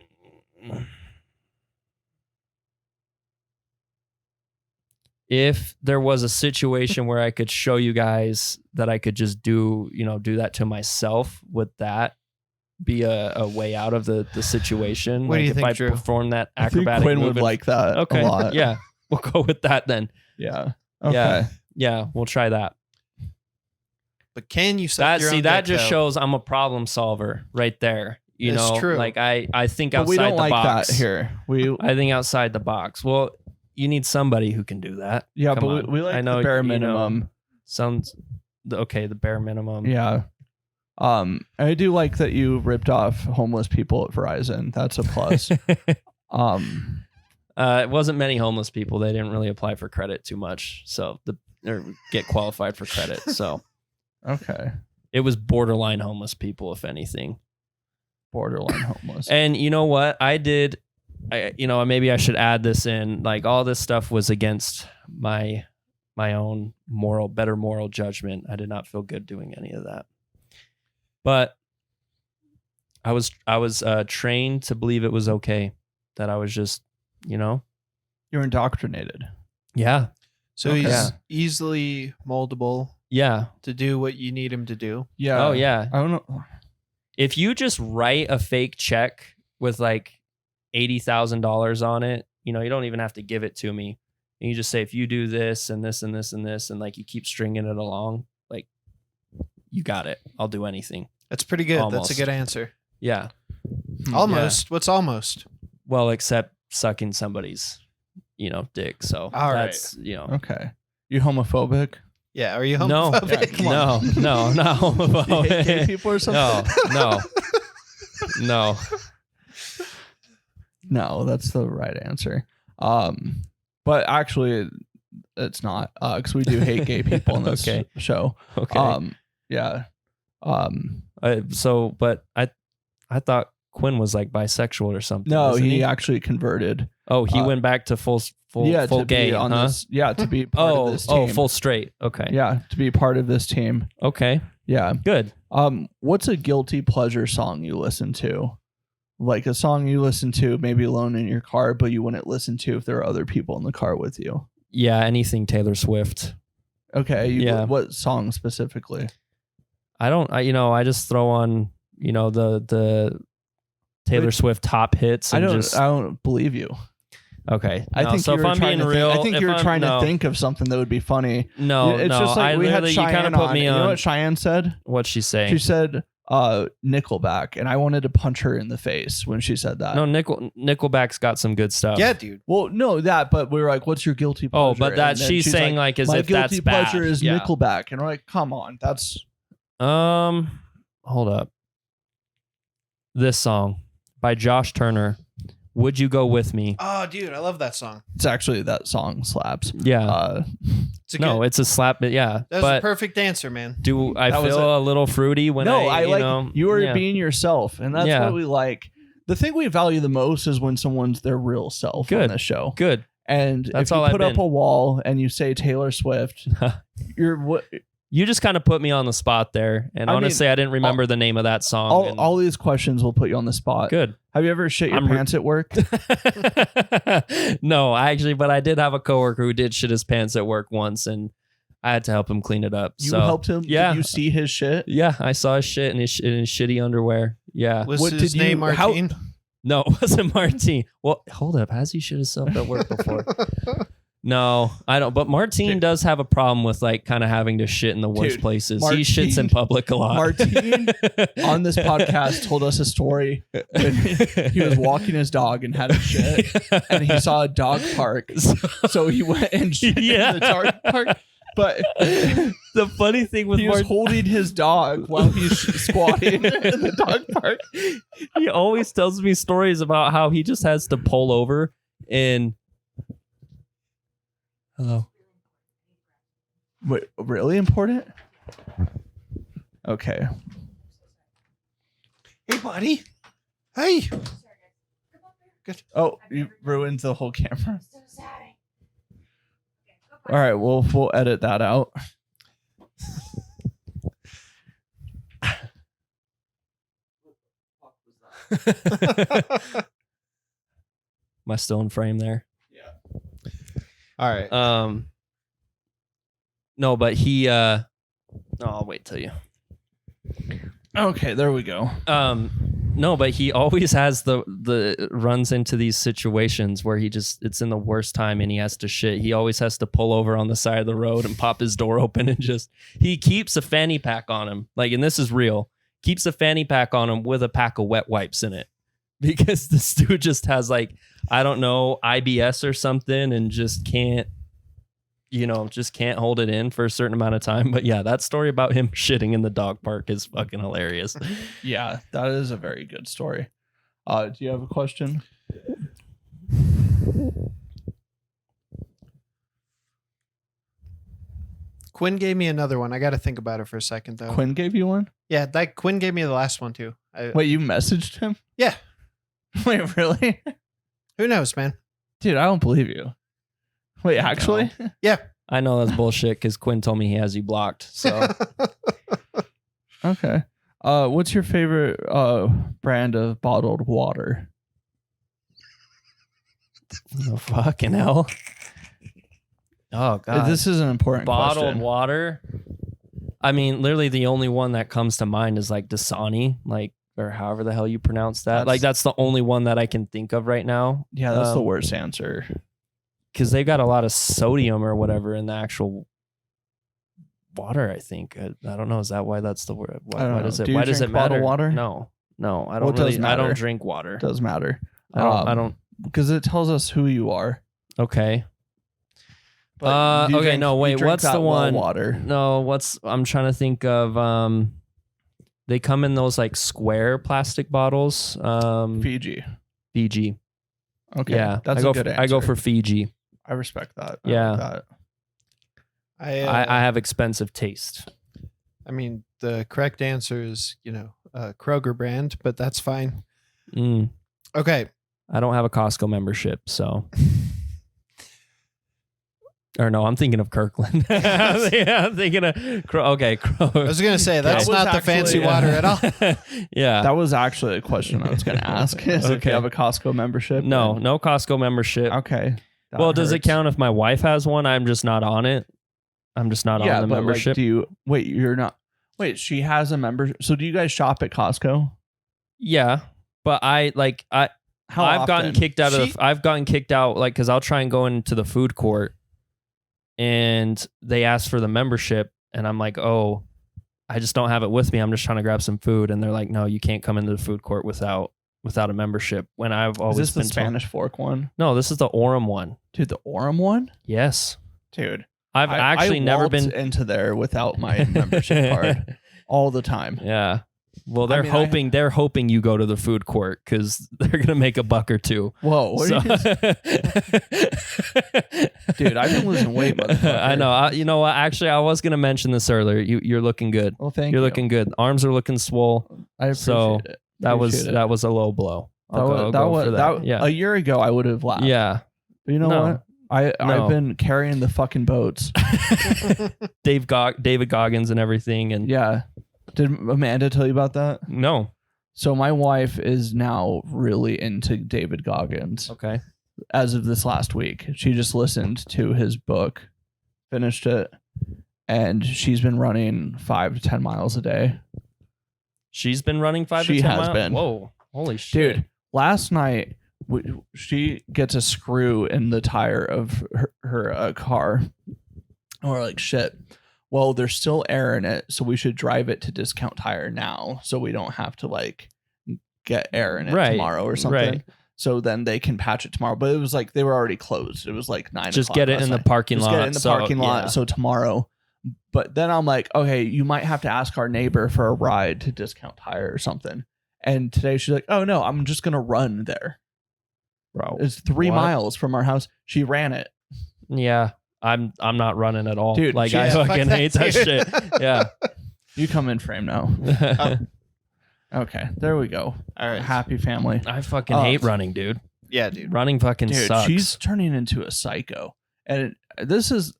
If there was a situation where I could show you guys that I could just do that to myself, would that be a way out of the situation? What do you if think, I Drew? perform that I think acrobatic Quinn move would and- like that Okay. a lot. Yeah. We'll go with that then. Yeah. Okay. Yeah. Yeah, we'll try that. But can you suck your own That dick, just though? shows I'm a problem solver right there. You That's know, true. like I think But outside we don't the like box. that here. I think outside the box. Well, you need somebody who can do that. Yeah, Come but on. we like I know, the bare you know, minimum. Sounds okay. The bare minimum. Yeah. I do like that you ripped off homeless people at Verizon. That's a plus. It wasn't many homeless people. They didn't really apply for credit too much, so or get qualified for credit. So Okay. it was borderline homeless people, if anything. Borderline homeless. And you know what? Maybe I should add this in. Like, all this stuff was against my own better moral judgment. I did not feel good doing any of that. But I was trained to believe it was okay, that I was just, You're indoctrinated. yeah, So Okay. he's Yeah. easily moldable yeah. to do what you need him to do. Yeah. Oh yeah. I don't know. If you just write a fake check with like $80,000 on it, you don't even have to give it to me. And you just say, if you do this and this and this and this, and like you keep stringing it along, like, you got it. I'll do anything. That's pretty good. Almost. That's a good answer. Yeah. Almost. What's almost? Well, except sucking somebody's, dick. So All right. that's, Okay. You homophobic? Yeah. Are you No. homophobic? No, I'm not You hate gay homophobic. people or something? No. No, that's the right answer. But actually, it's not because we do hate gay people in this Okay. show. Okay. Yeah. But I thought Quinn was like bisexual or something. No, isn't he actually converted. Oh, he uh, went back to full to gay, be on huh? this. Yeah, to be part of this team. full straight. Okay. Yeah, to be part of this team. Okay. Yeah. Good. What's a guilty pleasure song you listen to? Like a song you listen to maybe alone in your car, but you wouldn't listen to if there are other people in the car with you. Yeah. Anything Taylor Swift. Okay. Yeah. What song specifically? I just throw on, the Taylor Wait. Swift top hits. I And don't believe you. Okay. I No, think so you if were I'm trying being to real, think, I think if you were I'm- trying no, to think of something that would be funny. No, It's no. just like I we had literally, you Cheyenne kind of put on. me You know on. what Cheyenne said? What'd she say? She said Nickelback, and I wanted to punch her in the face when she said that. No, Nickelback's got some good stuff. Yeah, dude. Well, no, that, but we were like, what's your guilty pleasure? Oh, but that And then she's saying like as my if guilty that's bad. pleasure is Yeah. Nickelback. And we're like, come on, that's Hold up. This song by Josh Turner. Would You Go With Me? Oh, dude, I love that song. it's actually that song slaps. Yeah. It's a No, good, it's a slap. Yeah. that was a But perfect answer, man. do I That was feel a little fruity when no, I like you were yeah. being yourself, and that's Yeah. what we like. The thing we value the most is when someone's their real self on Good. the show. Good. And That's if you all I've put up been. a wall and you say Taylor Swift, you're what? You just kind of put me on the spot there. And I mean, honestly, I didn't remember the name of that song. and- All these questions will put you on the spot. Good. Have you ever shit your I'm re- pants at work? No, but I did have a coworker who did shit his pants at work once, and I had to help him clean it up. You so helped him? Yeah. Did you see his shit? yeah, I saw his shit in his shitty underwear. Yeah. Was What his did you- name how- Martine? No, it wasn't Martine. Well, hold up. Has he shit himself at work before? No, I don't. But Martine Dude. does have a problem with like kind of having to shit in the worst Dude, places. Martine- He shits in public a lot. Martine on this podcast told us a story when he was walking his dog and had a shit, and he saw a dog park, so he went and shit Yeah. in the dog park. But The funny thing with he was Martine, holding his dog while he's squatting in the dog park. he always tells me stories about how he just has to pull over and. Hello. Wait, really important? Okay. Hey, buddy. Hey. Oh, you ruined the whole camera. All right, we'll edit that out. Am I still in frame there? All right. No, but he no, I'll wait till you. Okay, there we go. No, but he always has the runs into these situations where it's in the worst time and he has to shit. He always has to pull over on the side of the road and pop his door open and he keeps a fanny pack on him. Like, and this is real. Keeps a fanny pack on him with a pack of wet wipes in it. Because this dude just has like, I don't know, IBS or something and just can't hold it in for a certain amount of time. But yeah, that story about him shitting in the dog park is fucking hilarious. Yeah, that is a very good story. Do you have a question? Quinn gave me another one. I got to think about it for a second, though. Quinn gave you one? Yeah, that Quinn gave me the last one, too. Wait, you messaged him? Yeah. Wait, really? Who knows, man? Dude, I don't believe you. Wait, actually? Yeah. I know that's bullshit because Quinn told me he has you blocked. So Okay. What's your favorite brand of bottled water? oh, fucking hell. Oh god. This is an important Bottled question. water. I mean, literally the only one that comes to mind is like Dasani, like, or however the hell you pronounce that. That's the only one that I can think of right now. Yeah, that's the worst answer. Because they got a lot of sodium or whatever in the actual water, I think. I don't know. Is that why that's the word? I don't Why know. does it? Do you Why does drink it matter? bottled water? No, I Well, don't it does really. I matter. don't drink water. It does matter. I don't. Because it tells us who you are. Okay. But you okay. drink- No, you wait. drink What's that the well one? water. No. I'm trying to think of. They come in those like square plastic bottles. Fiji. Fiji. Okay. Yeah. That's I a go good for, answer. I go for Fiji. I respect that. I Yeah. like that. I have expensive taste. I mean, the correct answer is, Kroger brand, but that's fine. Mm. Okay. I don't have a Costco membership, so. Or no, I'm thinking of Kirkland. Yeah, I'm thinking of okay. I was going to say, that's That was not the fancy actually- water at all. Yeah. That was actually a question I was going to ask. Is if Okay. you have a Costco membership? No then- Costco membership. Okay. That Well, does it hurts. count if my wife has one? I'm just not on it. I'm just not Yeah, on the but like, membership. do you wait? You're not. Wait, she has a membership. So do you guys shop at Costco? Yeah, but I've How gotten often? kicked out of. I've gotten kicked out like because I'll try and go into the food court, and they ask for the membership, and I'm like, oh, I just don't have it with me. I'm just trying to grab some food, and they're like, no, you can't come into the food court without a membership. When I've always Is this been the Spanish Fork one? told, no, this is the Orem one. Dude, the Orem one? Yes, Dude. I've actually never waltz been into there without my membership card all the time. Yeah. Well, they're mean, hoping they're hoping you go to the food court because they're gonna make a buck or two. Whoa, what So- are you, dude! I've been losing weight, motherfucker. I know. You know what? Actually, I was gonna mention this earlier. You're looking good. Well, thank You're you. looking good. Arms are looking swole. I appreciate so it. That Appreciate it. was a low blow. I'll That go was for that. that. Yeah. A year ago, I would have laughed. Yeah. But you know No. what? I've No. been carrying the fucking boats. David Goggins and everything. And Yeah. Did Amanda tell you about that? no. So my wife is now really into David Goggins. Okay. As of this last week, she just listened to his book, finished it, and she's been running 5 to 10 miles a day. She's been running 5 She to 10 has miles? been. Whoa. Holy shit. Dude, last night she gets a screw in the tire of her car. And we're like, shit. Well, there's still air in it, so we should drive it to Discount Tire now, so we don't have to like get air in it Right, tomorrow or something. right. So then they can patch it tomorrow. But it was like they were already closed. It was like 9 Just o'clock get it last in the night. parking Just lot. get it in the so- parking lot. yeah. So tomorrow. But then I'm like, okay, you might have to ask our neighbor for a ride to Discount Tire or something. And today she's like, oh no, I'm just gonna run there. Bro. It's 3 What? miles from our house. She ran it. Yeah. I'm not running at all. Dude, like she- I Yeah, fuck fucking that, hate that dude. shit. Yeah. You come in frame now. Okay, there we go. All right. Happy family. I fucking Oh. hate running, dude. Yeah, dude. Running fucking Dude, sucks. she's turning into a psycho. And this is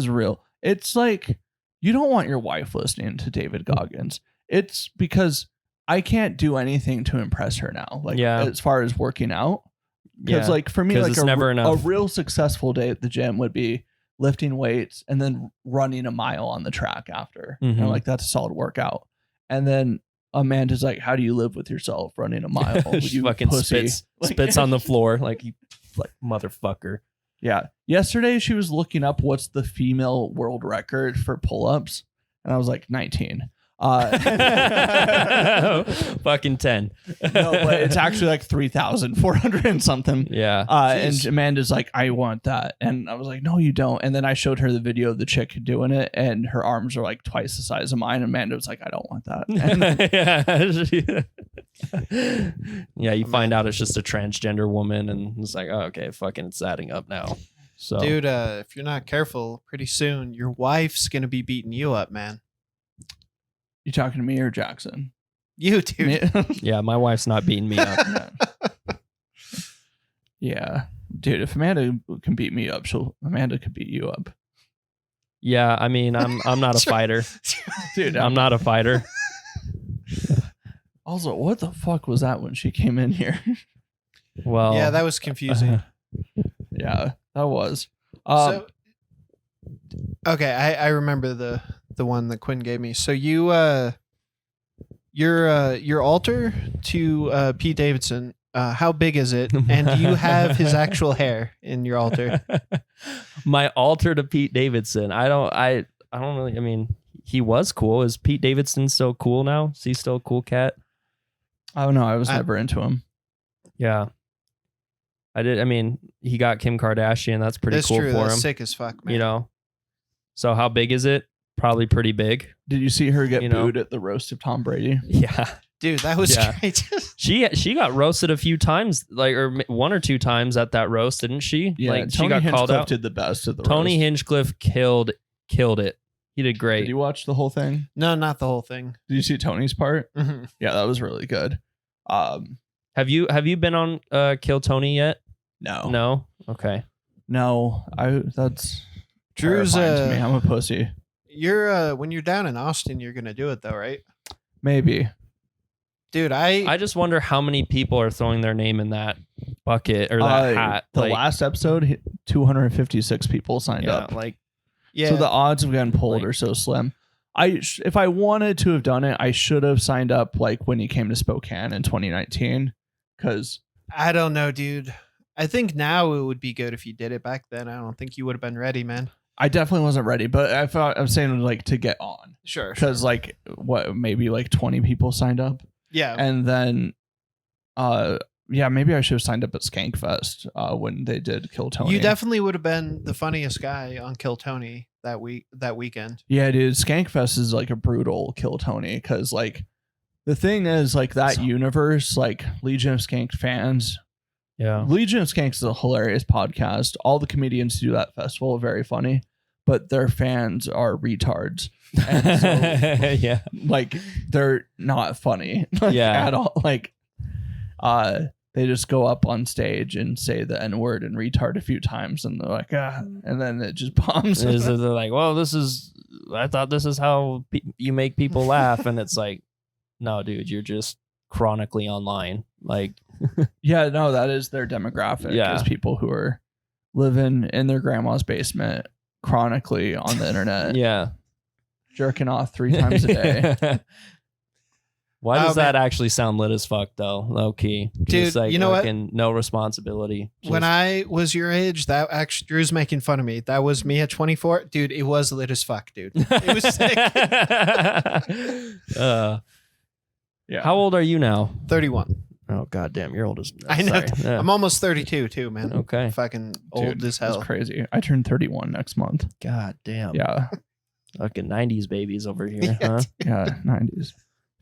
real. It's like you don't want your wife listening to David Goggins. It's because I can't do anything to impress her now. Like Yeah. as far as working out. Because Yeah. like for me, 'Cause like it's never a enough. real successful day at the gym would be lifting weights and then running a mile on the track after. Mhm. And like that's a solid workout. And then Amanda's like, how do you live with yourself running a mile? she You fucking pussy. spits on the floor like you like motherfucker. Yeah. Yesterday she was looking up what's the female world record for pull-ups. And I was like 19. Fucking 10. No, but it's actually like 3,400 and something. Yeah. And Jeez. Amanda's like, I want that. And I was like, no, you don't. And then I showed her the video of the chick doing it, and her arms are like twice the size of mine. Amanda was like, I don't want that. And Yeah, you find out it's just a transgender woman, and it's like, oh, okay, fucking, it's adding up now. So, Dude, if you're not careful, pretty soon your wife's gonna be beating you up, man. you talking to me or Jackson? You, dude. yeah, my wife's not beating me up. Yeah. Dude, if Amanda can beat me up, Amanda could beat you up. Yeah, I mean, I'm not a fighter. Dude, I'm not a fighter. Also, what the fuck was that when she came in here? Well, Yeah, that was confusing. Yeah, that was. So, okay, I remember the one that Quinn gave me. So you your altar to Pete Davidson, how big is it? And do you have his actual hair in your altar? my altar to Pete Davidson. I don't really. I mean, he was cool. Is Pete Davidson still cool now? Is he still a cool cat? I don't know. I was never into him. Yeah. I did. I mean, he got Kim Kardashian. That's pretty That's cool true. for That's him. sick as fuck, man. You know. So how big is it? Probably pretty big. Did you see her get You know. booed at the roast of Tom Brady? Yeah. Dude, that was Yeah. great. She got roasted a few times, like or one or two times at that roast, didn't she? Yeah, like Tony she got called Hinchcliffe out. did the best at the Tony roast. Hinchcliffe killed it. He did great. Did you watch the whole thing? No, not the whole thing. Did you see Tony's part? Mhm. Yeah, that was really good. Have you been on Kill Tony yet? No, No. Okay. no. That's Drew's terrifying to me. I'm a pussy. you're when you're down in Austin, you're gonna do it though, right? Maybe. Dude, I just wonder how many people are throwing their name in that bucket or that hat. The like, last episode, 256 people signed yeah, up. like yeah. So the odds of getting pulled Like- are so slim. If I wanted to have done it, I should have signed up like when he came to Spokane in 2019. Because I don't know, dude. I think now it would be good if you did it back then. I don't think you would have been ready, man. I definitely wasn't ready. But I thought I'm saying like to get on. Sure. Because like what maybe like 20 people signed up. Yeah. And then yeah, maybe I should have signed up at Skankfest when they did Kill Tony. You definitely would have been the funniest guy on Kill Tony that weekend. Yeah, dude, Skankfest is like a brutal Kill Tony because like the thing is like that universe, like Legion of Skank fans. yeah. Legion of Skanks is a hilarious podcast. All the comedians who do that festival are very funny, but their fans are retards. And so yeah. like they're not funny like, Yeah. at all. Like they just go up on stage and say the N-word and retard a few times and they're like, and then it just bombs. They're like, well, I thought this is how you make people laugh. And it's like, no, dude, you're just chronically online. Like, Yeah, no, that is their demographic. Yeah. Is people who are living in their grandma's basement chronically on the internet, Yeah. jerking off 3 times a day. Why does Oh, man. that actually sound lit as fuck though? Low key. Dude, Just like you know what? fucking no responsibility. When Just- I was your age, that actually Drew's making fun of me. That was me at 24. Dude, it was lit as fuck, dude. It was sick. Yeah. How old are you now? 31. Oh goddamn, you're old as. I know. Sorry. Yeah. I'm almost 32 too, man. Okay. Fucking old Dude, as hell. That's crazy. I turn 31 next month. God damn. Yeah. Fucking 90s babies over here, Yeah, huh? Yeah. 90s.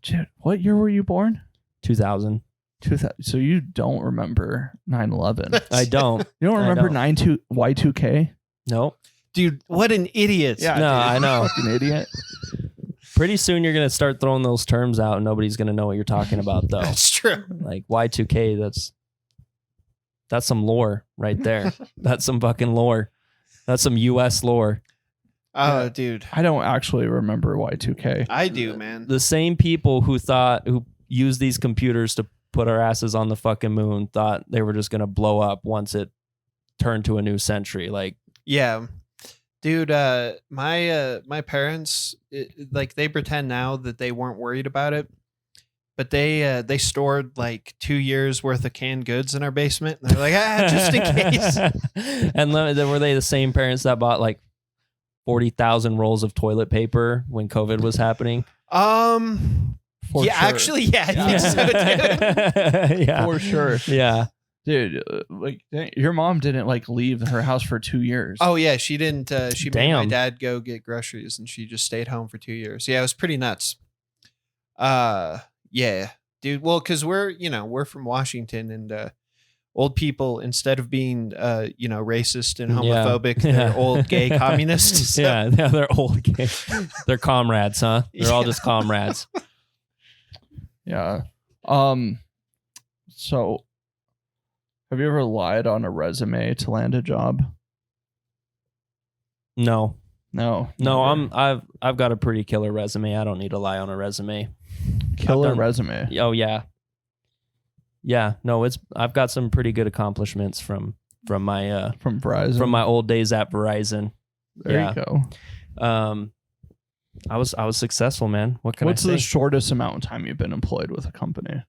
Dude, what year were you born? 2000. 2000. So you don't remember 9/11? I don't. You don't I remember don't. Y2K? Nope. Dude, what an idiot. Yeah. No, I know. Fucking idiot. Pretty soon you're gonna start throwing those terms out, and nobody's gonna know what you're talking about, though. That's true. Like Y2K, that's some lore right there. That's some fucking lore. That's some US lore. Oh, Yeah. dude. I don't actually remember Y2K. I do, man. The same people who used these computers to put our asses on the fucking moon thought they were just gonna blow up once it turned to a new century. Like, Yeah. Dude, my parents like they pretend now that they weren't worried about it, but they stored like 2 years worth of canned goods in our basement. And they're like, just in case. And were they the same parents that bought like 40,000 rolls of toilet paper when COVID was happening? For yeah, sure. actually, yeah, I think so, dude. Yeah. For sure. Yeah. Dude, like your mom didn't like leave her house for 2 years. Oh yeah, she didn't. She made my Damn. dad go get groceries, and she just stayed home for 2 years. Yeah, it was pretty nuts. Yeah, dude. Well, because we're from Washington, and old people, instead of being racist and Yeah. homophobic, Yeah. they're old gay communists. So- Yeah, they're old. They're comrades, huh? They're all Yeah. just comrades. Yeah. So have you ever lied on a resume to land a job? No, No. no, never. I've got a pretty killer resume. I don't need to lie on a resume. Killer done- resume. Oh yeah, yeah. No, I've got some pretty good accomplishments from my From Verizon. from my old days at Verizon. there yeah. you go. I was successful, man. What can What's I the say? shortest amount of time you've been employed with a company?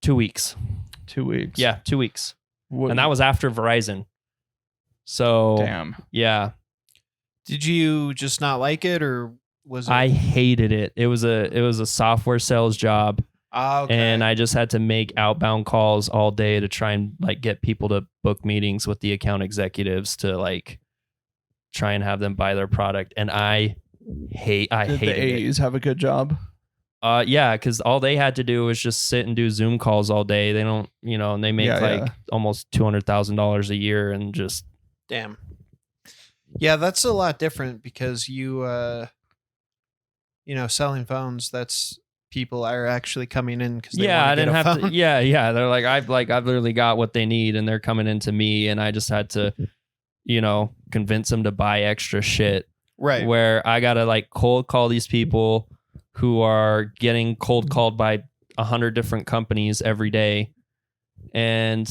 2 weeks. 2 weeks. Yeah, 2 weeks, What, and that was after Verizon. So damn. yeah, Did you just not like it, or was it? I hated it. It was a software sales job, Ah, okay. and I just had to make outbound calls all day to try and like get people to book meetings with the account executives to like try and have them buy their product. And I Did hated the it. A's have a good job? Yeah, because all they had to do was just sit and do Zoom calls all day. They don't, and they make Yeah, like yeah. almost $200,000 a year, and just Damn. Yeah, that's a lot different because selling phones. That's people are actually coming in because yeah, I didn't have phone. to. Yeah, they're like I've literally got what they need, and they're coming into me, and I just had to, convince them to buy extra shit. Right. Where I gotta like cold call these people who are getting cold called by 100 different companies every day, and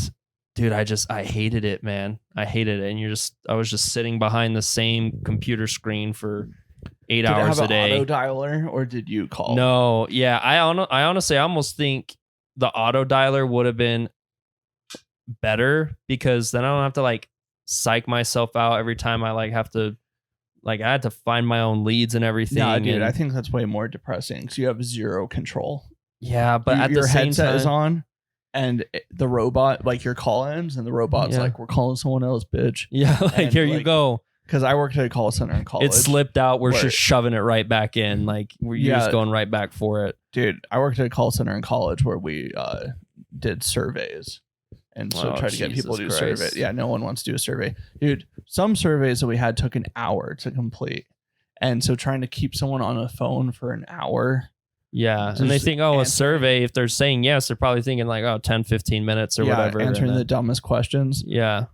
dude, I hated it, man. I hated it, and I was just sitting behind the same computer screen for 8 Did hours it a have day. an auto dialer or did you call? No, yeah, I honestly almost think the auto dialer would have been better because then I don't have to like psych myself out every time I like have to like I had to find my own leads and everything. Yeah, dude, and- I think that's way more depressing because you have zero control. yeah, but at Your the same headset time, is on, and the robot, like your call-ins, and the robot's Yeah. like, "We're calling someone else, bitch." yeah, like and, here you like, go. Because I worked at a call center in college. It slipped out. We're Where- just shoving it right back in. Like you're just Yeah. going right back for it. Dude, I worked at a call center in college where we did surveys. And so Oh, tried to get people to do Jesus surveys. Christ. Yeah, no one wants to do a survey. Dude, some surveys that we had took an hour to complete. And so trying to keep someone on a phone for an hour. Yeah, and they Just think, oh, a answering- survey. If they're saying yes, they're probably thinking like, oh, 10, 15 minutes or whatever. Answering and the dumbest questions. yeah.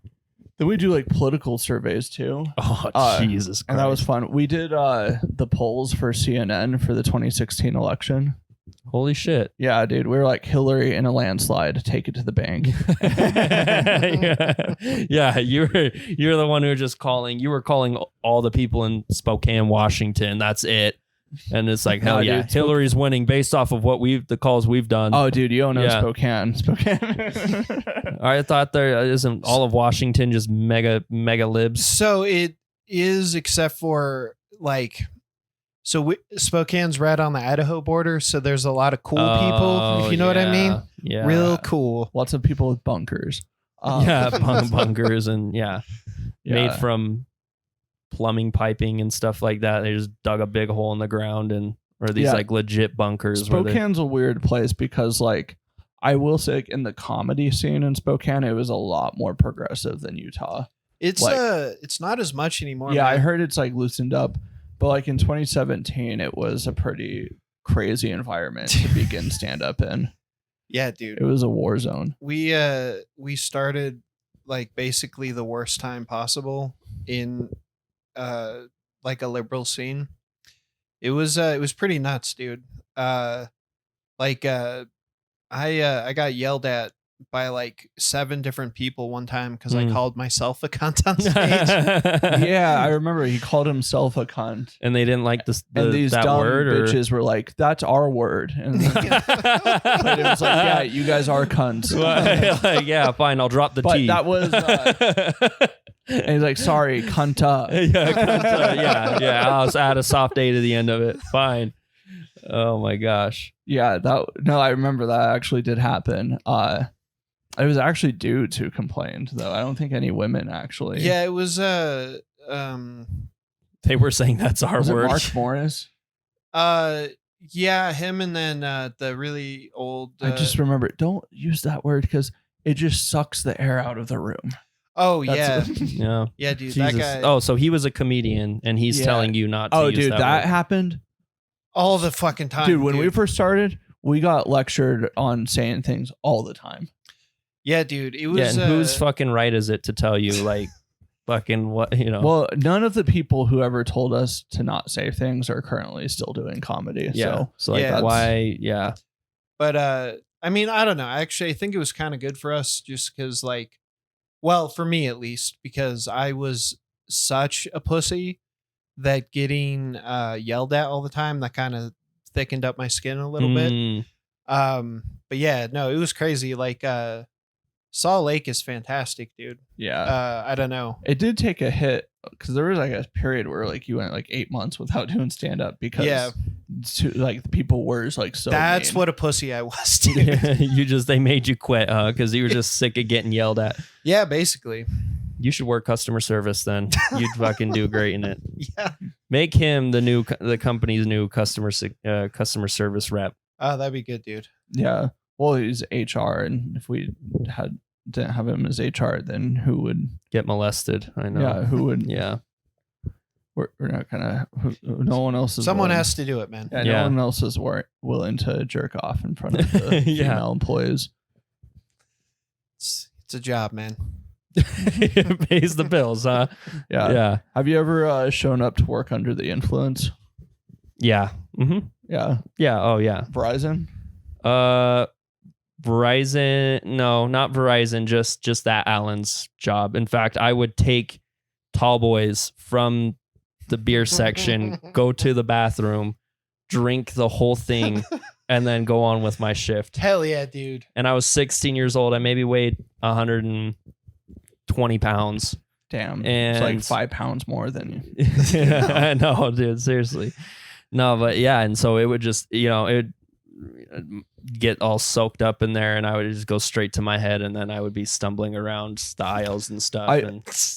Then we do like political surveys too. Oh, Jesus Christ. And that was fun. We did the polls for CNN for the 2016 election. Holy shit. Yeah, dude, we were like Hillary in a landslide. Take it to the bank. Yeah, you're the one who were just calling. You were calling all the people in Spokane, Washington. That's it. And it's like, hell No, yeah, dude, Hillary's winning based off of the calls we've done. Oh, dude, you don't know Yeah. Spokane. I thought there isn't all of Washington just mega libs. So it is, except for like, Spokane's right on the Idaho border, so there's a lot of cool people, if you know what I mean. Yeah. Real cool. Lots of people with bunkers. Yeah, bunkers and made from plumbing piping and stuff like that. They just dug a big hole in the ground or these Yeah. like legit bunkers. Spokane's a weird place because, like, I will say, in the comedy scene in Spokane, it was a lot more progressive than Utah. It's Like- it's not as much anymore. Yeah, I man. heard it's like loosened up, but like in 2017, it was a pretty crazy environment to begin stand up in. Yeah, dude. It was a war zone. We started like basically the worst time possible in like a liberal scene. It was pretty nuts, dude. I got yelled at by like 7 different people one time because I called myself a cunt on stage. Yeah, I remember he called himself a cunt. And they didn't like And these that dumb word bitches were like, "That's our word." And but it was like, "Yeah, you guys are cunts." Like, yeah, fine, I'll drop the But T. that was, and he's like, "Sorry, cunta." yeah. I'll add a soft A to the end of it. Fine. Oh my gosh. Yeah, I remember that actually did happen. It was actually dudes who complained, though. I don't think any women actually. Yeah, it was They were saying that's our Was it word. Mark Morris? yeah, him, and then the really old I just remember, don't use that word because it just sucks the air out of the room. yeah. Yeah. Yeah, dude. Jesus. That guy Oh, so he was a comedian and he's Yeah. telling you not to Oh, use dude, that that word. happened. all the fucking time. Dude, when we first started, we got lectured on saying things all the time. Yeah, dude. It Yeah, was and whose fucking right is it to tell you like fucking what, you know? Well, none of the people who ever told us to not say things are currently still doing comedy. yeah. So like Yeah. why yeah. But I mean, I don't know. Actually, I think it was kind of good for us just because, like, well, for me at least, because I was such a pussy that getting yelled at all the time, that kind of thickened up my skin a little bit. Mm. But yeah, no, it was crazy. Like Salt Lake is fantastic, dude. Yeah. I don't know. It did take a hit because there was like a period where like you went like 8 months without doing stand up because Yeah. like the people were like so That's mean. what a pussy I was, dude. They made you quit, because you were just sick of getting yelled at. Yeah, basically. You should work customer service then. You'd fucking do great in it. Yeah. Make him the company's new customer service rep. Oh, that'd be good, dude. Yeah. Well, he's HR, and if we didn't have him as HR, then who would? Get molested. I know. Yeah, who would? Yeah. We're not gonna. No one else is. Someone willing. has to do it, man. Yeah, Yeah. no one else is willing to jerk off in front of the Yeah. female employees. It's a job, man. It pays the bills, huh? Yeah. Yeah. Have you ever shown up to work under the influence? Yeah. Mm-hmm. Yeah. Yeah. Oh yeah. Verizon. Verizon. No, not Verizon. Just that Allen's job. In fact, I would take tall boys from the beer section, go to the bathroom, drink the whole thing, and then go on with my shift. Hell yeah, dude. And I was 16 years old. I maybe weighed 120 pounds. Damn. And- It's like 5 pounds more than you. I know, dude. Seriously. No, but yeah. And so it would just, it would get all soaked up in there and I would just go straight to my head and then I would be stumbling around the aisles and stuff.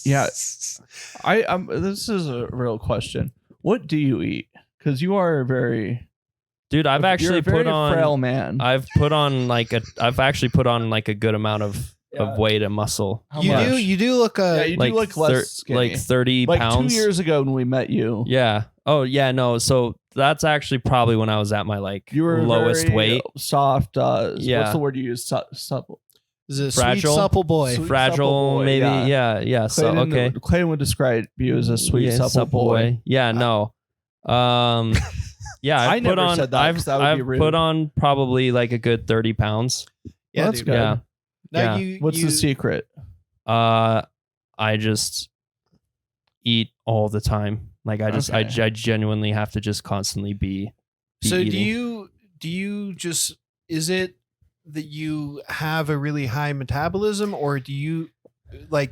Yeah. This is a real question. What do you eat? Because you are a very Dude, I've you're actually a very put on frail man. I've actually put on like a good amount of weight and muscle. How You much? do look Yeah, you like do look less skinny. like 30 like pounds. 2 years ago when we met you. Yeah. Oh yeah, no. So that's actually probably when I was at my like You were lowest very weight. soft. Yeah. What's the word you use? Supple. is a Fragile? sweet supple boy. Sweet Fragile, supple boy, maybe. yeah. Yeah. So okay. Clayton would describe you as a sweet Yeah, supple boy. Yeah, no. Yeah, I I've never put on, said that 'cause that would be I've rude. put on probably like a good 30 pounds. Yeah, that's dude. good. Yeah. Now Yeah. What's the secret? I just eat all the time. Like I Okay. genuinely have to just constantly be So eating. do you just, is it that you have a really high metabolism, or do you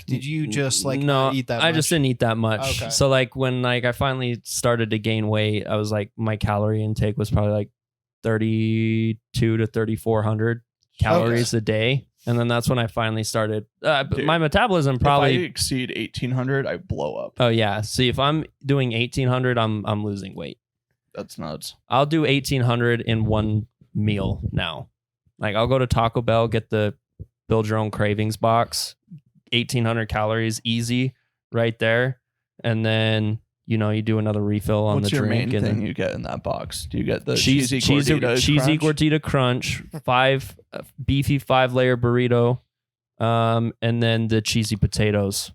did you just like no not eat that I much? just didn't eat that much. Okay. So like when like I finally started to gain weight, I was like my calorie intake was probably like 32 to 3400 calories a day, and then that's when I finally started Dude, my metabolism If I probably exceed 1800, I blow up. oh yeah, see if I'm doing 1800 I'm losing weight. That's nuts. I'll do 1800 in one meal now. Like I'll go to Taco Bell, get the build your own cravings box, 1800 calories easy right there, and then you do another refill on What's the your drink main and thing you get in that box? Do you get the cheesy gordita crunch, 5 beefy 5-layer burrito, and then the cheesy potatoes.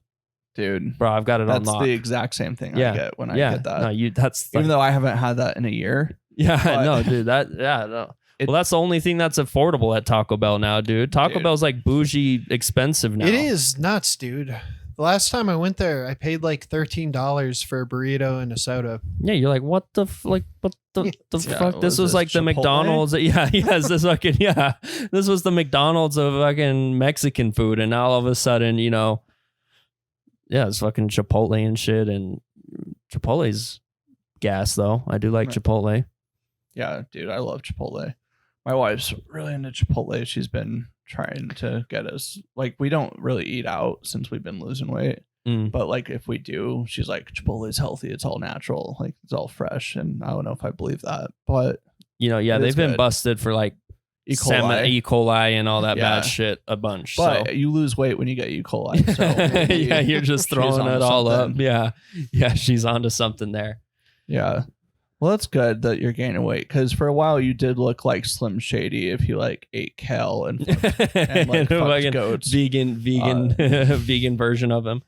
Dude, Bro, I've got it that's unlocked. the exact same thing Yeah. I get when I Yeah, get that. no, that's like, Even though I haven't had that in a year. yeah, but- no, dude, no. It- Well, that's the only thing that's affordable at Taco Bell now, dude. Taco Dude. Bell's like bougie expensive now. It is nuts, dude. The last time I went there, I paid like $13 for a burrito and a soda. Yeah, you're like, what the fuck? Yeah, This was was this like the Chipotle? McDonald's. Yeah, yes, this fucking This was the McDonald's of fucking Mexican food, and now all of a sudden, it's fucking Chipotle and shit. And Chipotle's gas though. I do like Right. Chipotle. Yeah, dude, I love Chipotle. My wife's really into Chipotle. She's been trying to get us, like, we don't really eat out since we've been losing weight. Mm. But like if we do, she's like, Chipotle's healthy. It's all natural. Like it's all fresh. And I don't know if I believe that, but Yeah, It they've is been good. busted for like E. coli. E. coli and all that Yeah. bad shit a bunch. But so. you lose weight when you get E. coli. So maybe Yeah, you're just she's throwing onto it all something. up. Yeah, she's onto something there. Yeah. Well, that's good that you're gaining weight because for a while you did look like Slim Shady if you like ate kale and and like fucked Fucking goats. vegan vegan version of him.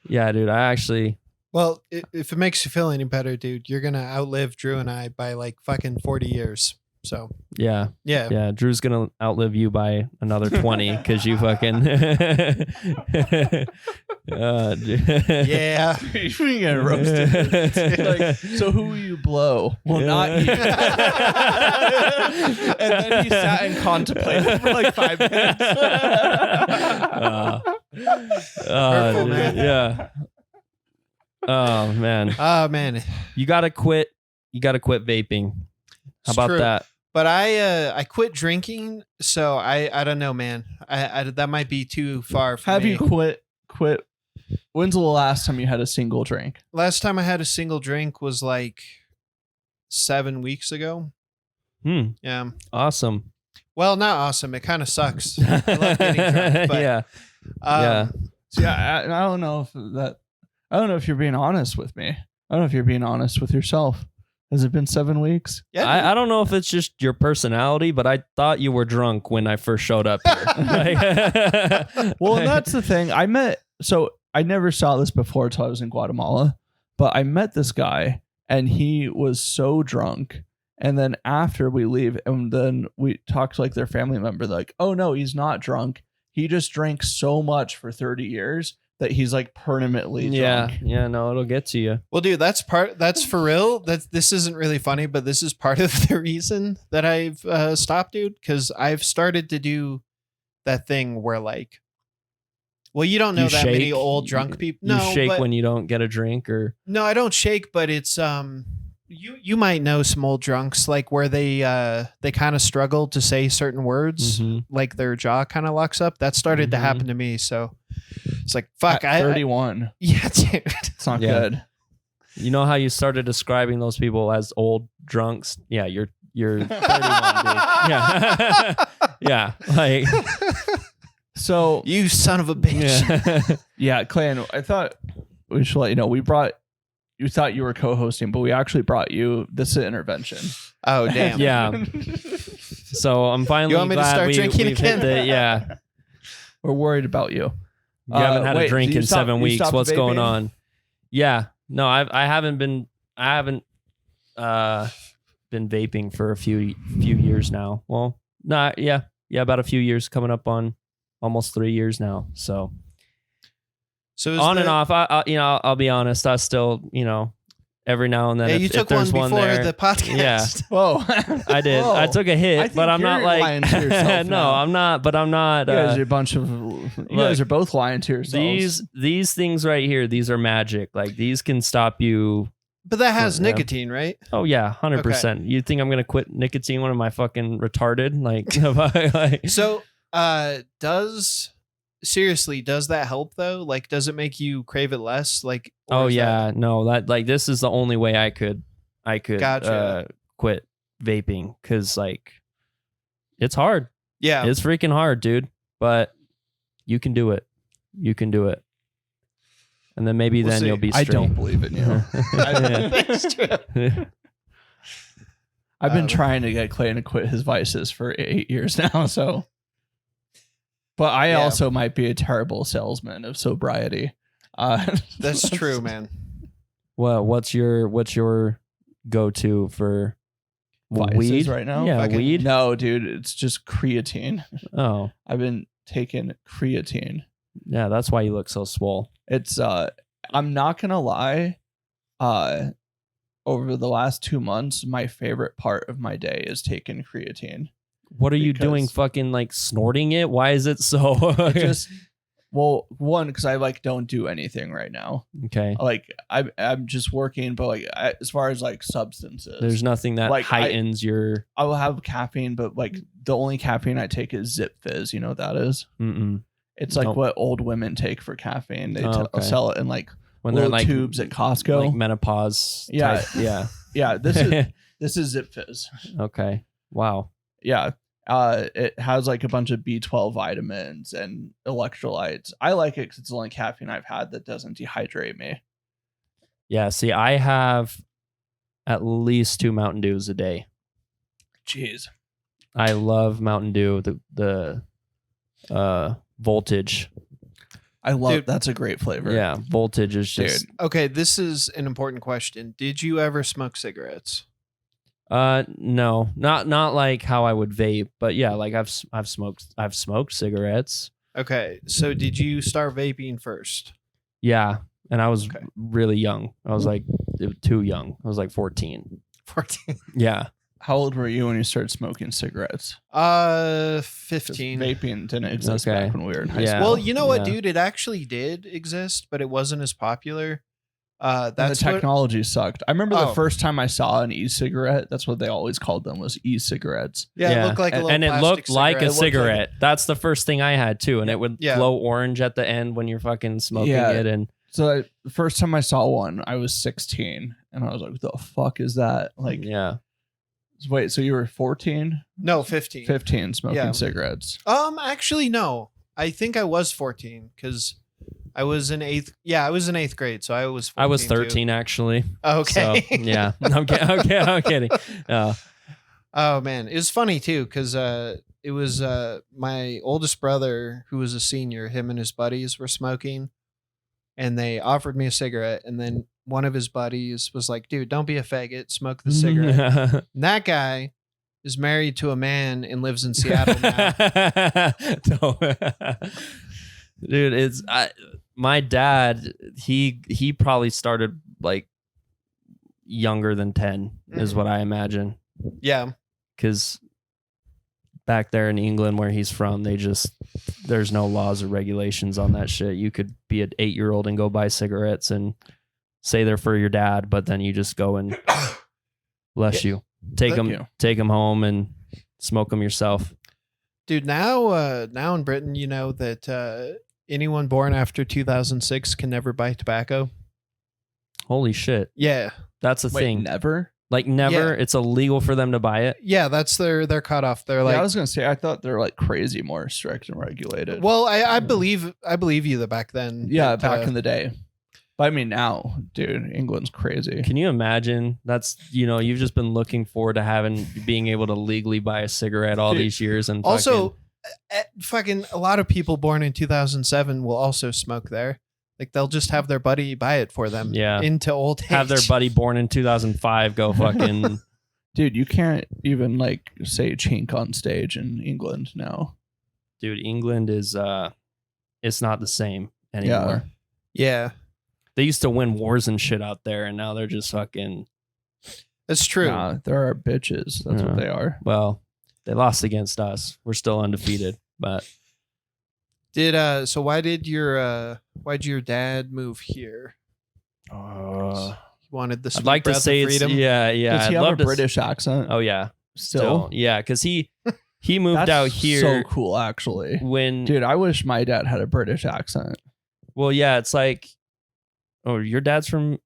Yeah, dude, I actually Well, if it makes you feel any better, dude, you're going to outlive Drew and I by like fucking 40 years. So, yeah, Drew's gonna outlive you by another 20 because you fucking Yeah. You're getting roasted. Like, so who will you blow? Well, not you. And then he sat and contemplated for like 5 minutes. Hurtful, man. Yeah. Oh man, Oh, man. you gotta quit. You gotta quit vaping. How It's about true. that? But I quit drinking, so I don't know, man. I that might be too far for Have me. you quit? When's the last time you had a single drink? Last time I had a single drink was like 7 weeks ago. Yeah. Awesome. Well, not awesome. It kind of sucks. I love getting drunk, but yeah. um, So yeah, I don't know if you're being honest with me. I don't know if you're being honest with yourself. Has it been 7 weeks? yeah. I don't know if it's just your personality, but I thought you were drunk when I first showed up here. Well, and that's the thing. I never saw this before until I was in Guatemala, but I met this guy and he was so drunk. And then after we leave and then we talk to like their family member, they're like, oh no, he's not drunk. He just drank so much for 30 years that he's like permanently drunk. Yeah, no, it'll get to you. Well, dude, that's for real. This isn't really funny, but this is part of the reason that I've stopped, dude. Because I've started to do that thing where like, well, you don't know You that many shake? old drunk people. You No, shake but, when you don't get a drink, or no, I don't shake, but it's you might know some old drunks like where they kind of struggle to say certain words, like their jaw kind of locks up. That started to Mhm. happen to me, so it's like fuck. At 31. Yeah, dude. It's not Yeah. good. you know how you started describing those people as old drunks? Yeah, you're 31, dude. Yeah, yeah, like So You son of a bitch. yeah. yeah, Clan, I thought we should let you know you thought you were co-hosting, but we actually brought you. This is an intervention. Oh damn. Yeah. So I'm finally You want me to glad start drinking we've hit again? the, yeah. We're worried about you. You haven't had wait, a drink you in stopped- 7 you weeks. stopped What's going vaping? on? Yeah. No, I haven't been vaping for a few years now. Well, about a few years, coming up on almost 3 years now. So So on and off. I'll be honest. I still, every now and then. Yeah, if, you if took one there's before there, the podcast. Yeah. Whoa. I did. Whoa. I took a hit, I think but I'm not you're like. lying to yourself No, now. I'm not. But I'm not. You guys are a bunch of. You guys are both lying to yourselves. These things right here. These are magic. Like these can stop you. But that has Yeah. nicotine, right? Oh yeah, 100%. You think I'm gonna quit nicotine when am I fucking retarded? Like, So, does that help though? Like, does it make you crave it less? Like, or oh is yeah, no, that this is the only way I could Gotcha. quit vaping because like it's hard. yeah. It's freaking hard, dude. But you can do it. You can do it. And then maybe We'll then see. you'll be I straight. don't believe in you. That's true. I've been trying to get Clayton to quit his vices for 8 years now. So, but I Yeah. also might be a terrible salesman of sobriety. That's true, man. Well, what's your go-to for Vices weed right now? Yeah, Fucking- weed. No, dude, it's just creatine. Oh, I've been taking creatine. yeah, that's why you look so swole. It's I'm not gonna lie, over the last 2 months, my favorite part of my day is taking creatine. What are you doing? Because- Fucking like snorting it? Why is it so? It just well, one, because I like don't do anything right now. okay. Like I'm just working, but like as far as like substances, There's nothing that Like, heightens your. I will have caffeine, but like the only caffeine I take is Zip Fizz. You know what that is? Mm-mm. It's like Nope. what old women take for caffeine. They Oh, okay. sell it in like When they're little like tubes at Costco. like menopause. Yeah. type- yeah. Yeah, this is Zip Fizz. Okay. Wow. Yeah. It has like a bunch of B12 vitamins and electrolytes. I like it because it's the only caffeine I've had that doesn't dehydrate me. Yeah. See, I have at least 2 Mountain Dews a day. Jeez. I love Mountain Dew. The voltage. I love Dude. that's a great flavor. Yeah, voltage is just. Dude. Okay, this is an important question. Did you ever smoke cigarettes? No, not like how I would vape, but yeah, like I've smoked cigarettes. Okay, so did you start vaping first? Yeah, and I was Okay. really young. I was like too young. I was like 14. 14. Yeah. How old were you when you started smoking cigarettes? 15. Vaping didn't exist Okay. back when we were in high Yeah. school. Well, you know what, Yeah. dude? It actually did exist, but it wasn't as popular. And That's the what, technology sucked. I remember the Oh. first time I saw an e-cigarette. That's what they always called them, was e-cigarettes. yeah, Yeah. it looked like a little And it plastic looked like a cigarette. cigarette. That's the first thing I had too, and it would Yeah. glow orange at the end when you're fucking smoking Yeah. it. And The first time I saw one, I was 16, and I was like, "What the fuck is that?" Like, yeah, wait, so you were 14, No, 15. 15 smoking Yeah. cigarettes? Actually, no. I think I was 14 because I was in 8th. Yeah, I was in 8th grade, so I was 14 I was too. 13 actually. Okay. So, yeah, I'm kidding. Oh man, it was funny too because it was my oldest brother who was a senior. Him and his buddies were smoking, and they offered me a cigarette. And then one of his buddies was like, "Dude, don't be a faggot. Smoke the cigarette." And that guy is married to a man and lives in Seattle now. No. Dude, my dad. He probably started like younger than 10 is Mhm. what I imagine. Yeah, Because back there in England where he's from, there's no laws or regulations on that shit. You could be an 8-year-old and go buy cigarettes and say they're for your dad, but then you just go and bless you, take Thank them you. home and smoke them yourself. dude. Now in Britain, you know that anyone born after 2006 can never buy tobacco. Holy shit, Yeah, that's a Wait, thing. never? Like never, Yeah. it's illegal for them to buy it. yeah, that's their cutoff. They're like, Yeah, I was gonna say I thought they're like crazy more strict and regulated. well, I believe you that back then. yeah, that, back in the day. But I mean, now, dude, England's crazy. Can you imagine? That's you've just been looking forward to being able to legally buy a cigarette all Dude, these years, and also fucking a lot of people born in 2007 will also smoke there. Like they'll just have their buddy buy it for them. Yeah. Into old age. Have their buddy born in 2005 go fucking. Dude, you can't even like say chink on stage in England now. Dude, England is it's not the same anymore. Yeah, They used to win wars and shit out there, and now they're just fucking. that's true. Nah, there are bitches. That's Yeah. what they are. Well, they lost against us. We're still undefeated, but So why'd your dad move here? He wanted the sweet I'd like to breath say of it's freedom. yeah. Does he I'd have love a to British accent? Oh yeah, Still? yeah, because he moved That's out here so cool, actually. when. Dude, I wish my dad had a British accent. Well, yeah, it's like, oh, your dad's from.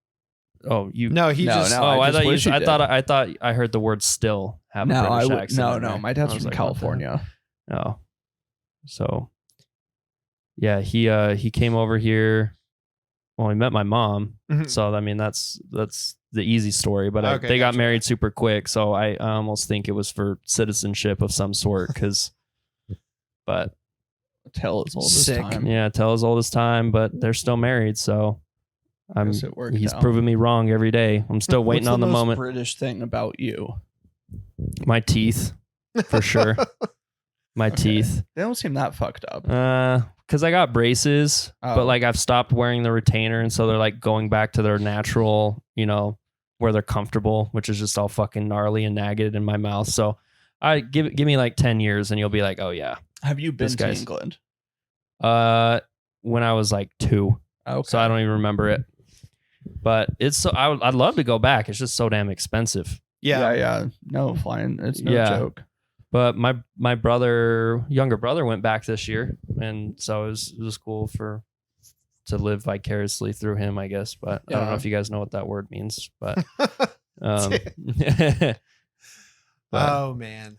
Oh, you. No, he No, just no. Oh, I I just thought wish you. he I did. thought. I thought I heard the word "still" have a No, British would. accent. No, in no. there. My dad's I was from like, what the hell? California. Oh, so yeah, he came over here. Well, he met my mom, Mhm. so I mean that's the easy story. But Okay, they got gotcha. married super quick, so I almost think it was for citizenship of some sort. But Tell as old as Sick. time. yeah, tell as old as time, but they're still married. So Guess it worked he's out. proving me wrong every day. I'm still waiting What's on the most moment. British thing about you? My teeth, for sure. My Okay. teeth. They don't seem that fucked up. Because I got braces, Oh. but like I've stopped wearing the retainer, and so they're like going back to their natural, where they're comfortable, which is just all fucking gnarly and nagged in my mouth. So I give me like 10 years, and you'll be like, oh yeah. Have you been this to guy's- England? When I was like 2, Okay. so I don't even remember it. But it's so I'd love to go back. It's just so damn expensive. yeah. No, flying. It's no Yeah. joke. But my younger brother went back this year, and so it was cool to live vicariously through him, I guess. But I don't know Yeah. if you guys know what that word means. But but, Oh man.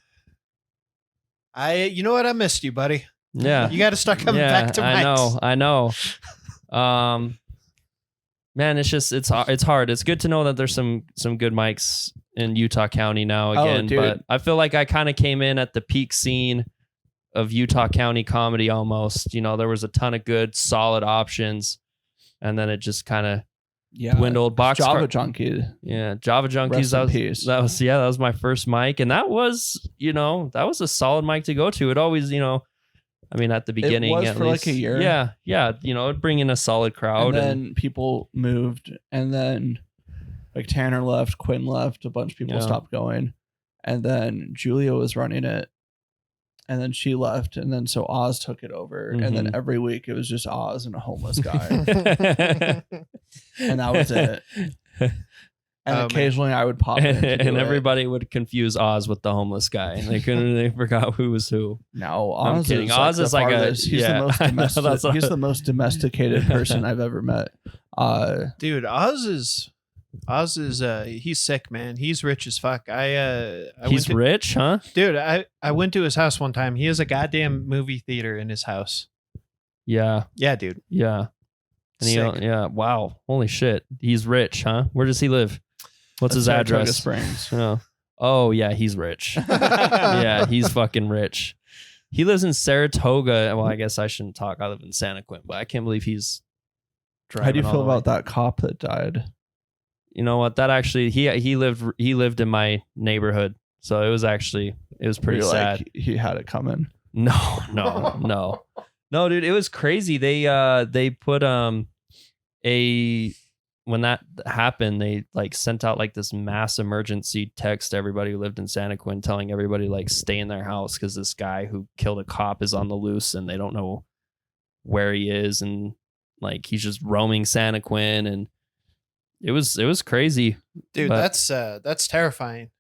You know what? I missed you, buddy. yeah, You got to start coming back to mics. I know. Man, it's hard. It's good to know that there's some good mics in Utah County now again. dude. But I feel like I kind of came in at the peak scene of Utah County comedy almost. There was a ton of good, solid options, and then it just kind of Yeah. dwindled. Java Junkie. yeah, Java Junkies. Rest in peace. That was my first mic, and that was a solid mic to go to. It always at the beginning, was at for like least. a year. Yeah. It'd bring in a solid crowd. And then people moved, and then like Tanner left, Quinn left, a bunch of people Yeah. stopped going, and then Julia was running it, and then she left, and then so Oz took it over, and then Mhm. every week it was just Oz and a homeless guy, and that was it. And Oh, man. occasionally I would pop in to do and it. everybody would confuse Oz with the homeless guy. They forgot who was who. No, I'm Oz kidding. is Oz the is like farthest. He's yeah, the most I know, that's domestic. what He's I- the most domesticated person I've ever met. Dude, Oz is he's sick, man. He's rich as fuck. I went He's to- rich, huh? Dude, I went to his house one time. He has a goddamn movie theater in his house. Yeah, Yeah, dude. yeah. And Sick. yeah, wow, holy shit, he's rich, huh? Where does he live? What's his Saratoga address? Springs. Oh yeah, he's rich. Yeah, he's fucking rich. He lives in Saratoga. Well, I guess I shouldn't talk. I live in Santa Quinn, but I can't believe he's driving. How do you all feel the way. about that cop that died? You know what? That actually, he lived in my neighborhood, so it was pretty You're sad. like, he had it coming. No, dude, it was crazy. They put when that happened, they like sent out like this mass emergency text to everybody who lived in Santa Quinn, telling everybody like stay in their house because this guy who killed a cop is on the loose and they don't know where he is, and like he's just roaming Santa Quinn, and it was crazy. Dude, But- that's terrifying.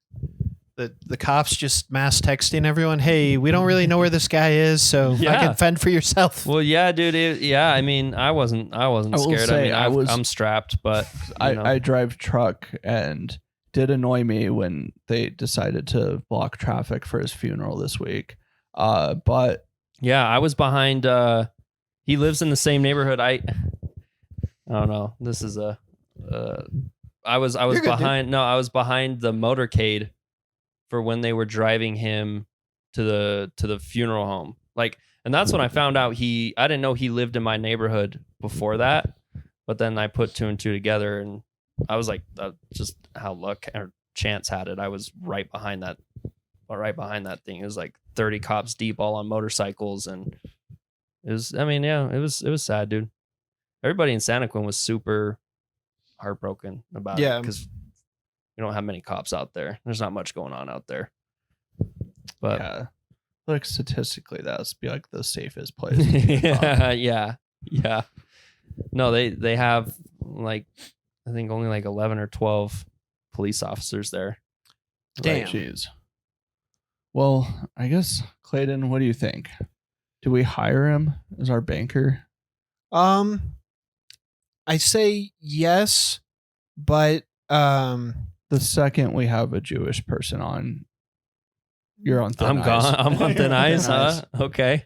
The cops just mass texting everyone, "Hey, we don't really know where this guy is, so Yeah. fucking fend for yourself." Well, yeah, dude. I mean, I wasn't will scared. say, I mean, I was- I'm strapped, but you know. I drive truck, and did annoy me when they decided to block traffic for his funeral this week. But yeah, I was behind. He lives in the same neighborhood. I don't know. This is I was You're good, dude. behind. No, I was behind the motorcade for when they were driving him to the funeral home. Like, and that's when I found out I didn't know he lived in my neighborhood before that. But then I put 2 and 2 together, and I was like, just how luck or chance had it. I was right behind that thing. It was like 30 cops deep, all on motorcycles, and it was. I mean, yeah, it was sad, dude. Everybody in Santaquin was super heartbroken about it because we don't have many cops out there. There's not much going on out there. But yeah, like statistically, that's be like the safest place. to be a cop. yeah. No, they have like I think only like 11 or 12 police officers there. Damn. Jeez. Well, I guess Clayton, what do you think? Do we hire him as our banker? I say yes, but The second we have a Jewish person on, you're on thin I'm ice. gone. I'm on thin ice, Thin huh? ice. Okay.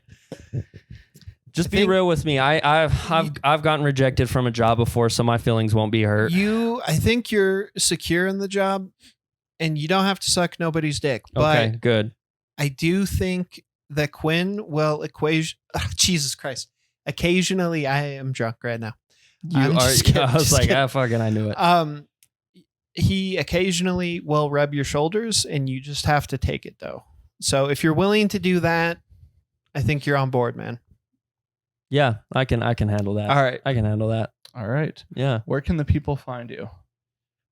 Just I be think- real with me. I've gotten rejected from a job before, so my feelings won't be hurt. I think you're secure in the job, and you don't have to suck nobody's dick. But Okay, good. I do think that Quinn will Jesus Christ. Occasionally, I am drunk right now. I'm just kidding, I was just like, kidding. fucking, I knew it. He occasionally will rub your shoulders, and you just have to take it though. So if you're willing to do that, I think you're on board, man. Yeah, I can handle that. All right. I can handle that. All right. Yeah. Where can the people find you?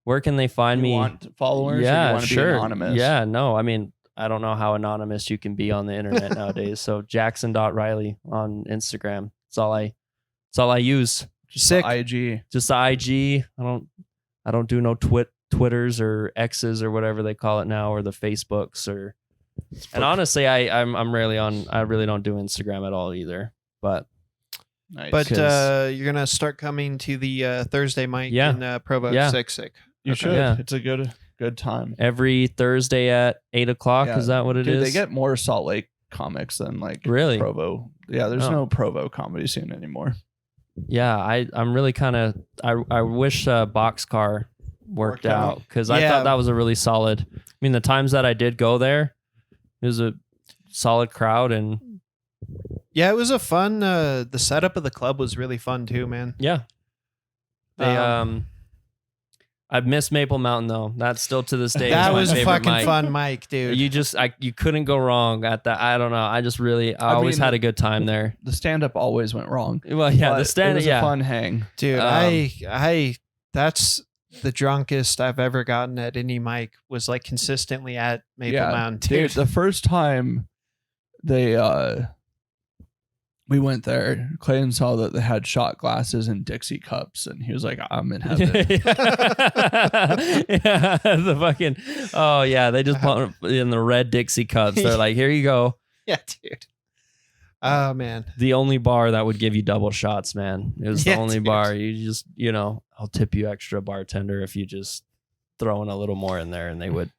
Where can they find You me? want followers? Or Yeah, you want to sure. Be anonymous? Yeah, no, I mean, I don't know how anonymous you can be on the internet nowadays. So Jackson.Riley on Instagram. It's all I use. Just Sick. the IG. Just the IG. I don't do no Twitters or X's or whatever they call it now, or the Facebooks or. And honestly, I'm rarely on. I really don't do Instagram at all either. But Nice. But 'Cause- you're gonna start coming to the Thursday mic Yeah. in Provo. Yeah. Sick. you okay. should. Yeah. It's a good time. every Thursday at 8:00, Yeah. is that what it is? Dude, they get more Salt Lake comics than like Really? Provo. Yeah, there's Oh. no Provo comedy scene anymore. Yeah, I'm really kind of. I wish Boxcar worked Worked out. out because I Yeah. thought that was a really solid. I mean, the times that I did go there, it was a solid crowd, and Yeah, it was a fun. The setup of the club was really fun too, man. yeah, they I miss Maple Mountain though. That's still to this day. That is my was a favorite fucking mic. fun mic, dude. You couldn't go wrong at that. I don't know. I just really I always mean, had a good time there. The stand up always went wrong. Well, yeah, But the it stand. was Yeah, a fun hang. Dude, I that's the drunkest I've ever gotten at any mic was like consistently at Maple Mountain. Dude, the first time they we went there, Clayton saw that they had shot glasses and Dixie cups, and he was like, "I'm in heaven." yeah, the fucking they just put in the red Dixie cups. They're like, here you go. Yeah, dude. Oh man. The only bar that would give you double shots, man. It was Yeah, the only dude. bar. You just, I'll tip you extra, bartender, if you just throw in a little more in there, and they would.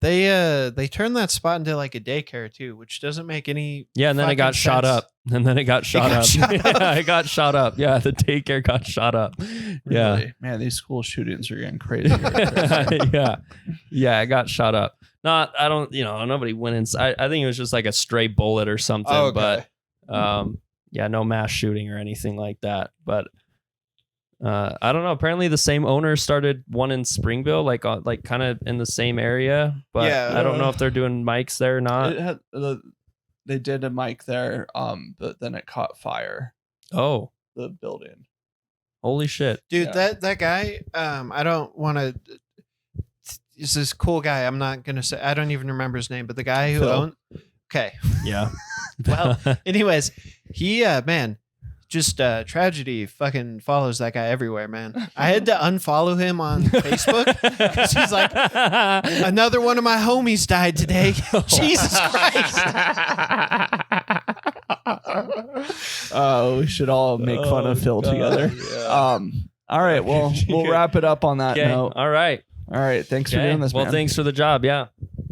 They turned that spot into like a daycare too, which doesn't make any. Yeah, and then it fucking got shot sense. up. And then it got shot got up. shot up. Yeah, it got shot up. Yeah, the daycare got shot up. Yeah. Really? Man, these school shootings are getting crazy. yeah, it got shot up. Not, I don't, nobody went inside. I think it was just like a stray bullet or something. Oh, okay. But yeah, no mass shooting or anything like that. But I don't know. Apparently, the same owner started one in Springville, like kind of in the same area. But Yeah. I don't know if they're doing mics there or not. It had, they did a mic there, but then it caught fire. Oh, The building. holy shit! Dude, Yeah. that guy, I don't want to. Is this cool guy? I'm not gonna say. I don't even remember his name, but the guy who Phil. owned. Okay. Yeah. Well, anyways, he man, just tragedy fucking follows that guy everywhere, man. I had to unfollow him on Facebook because he's like, another one of my homies died today. Jesus Christ. We should all make fun of Phil God, together. yeah. All right. Well, we'll wrap it up on that Okay. note. All right. All right. Thanks for Okay. doing this, Well, man. thanks for the job. Yeah.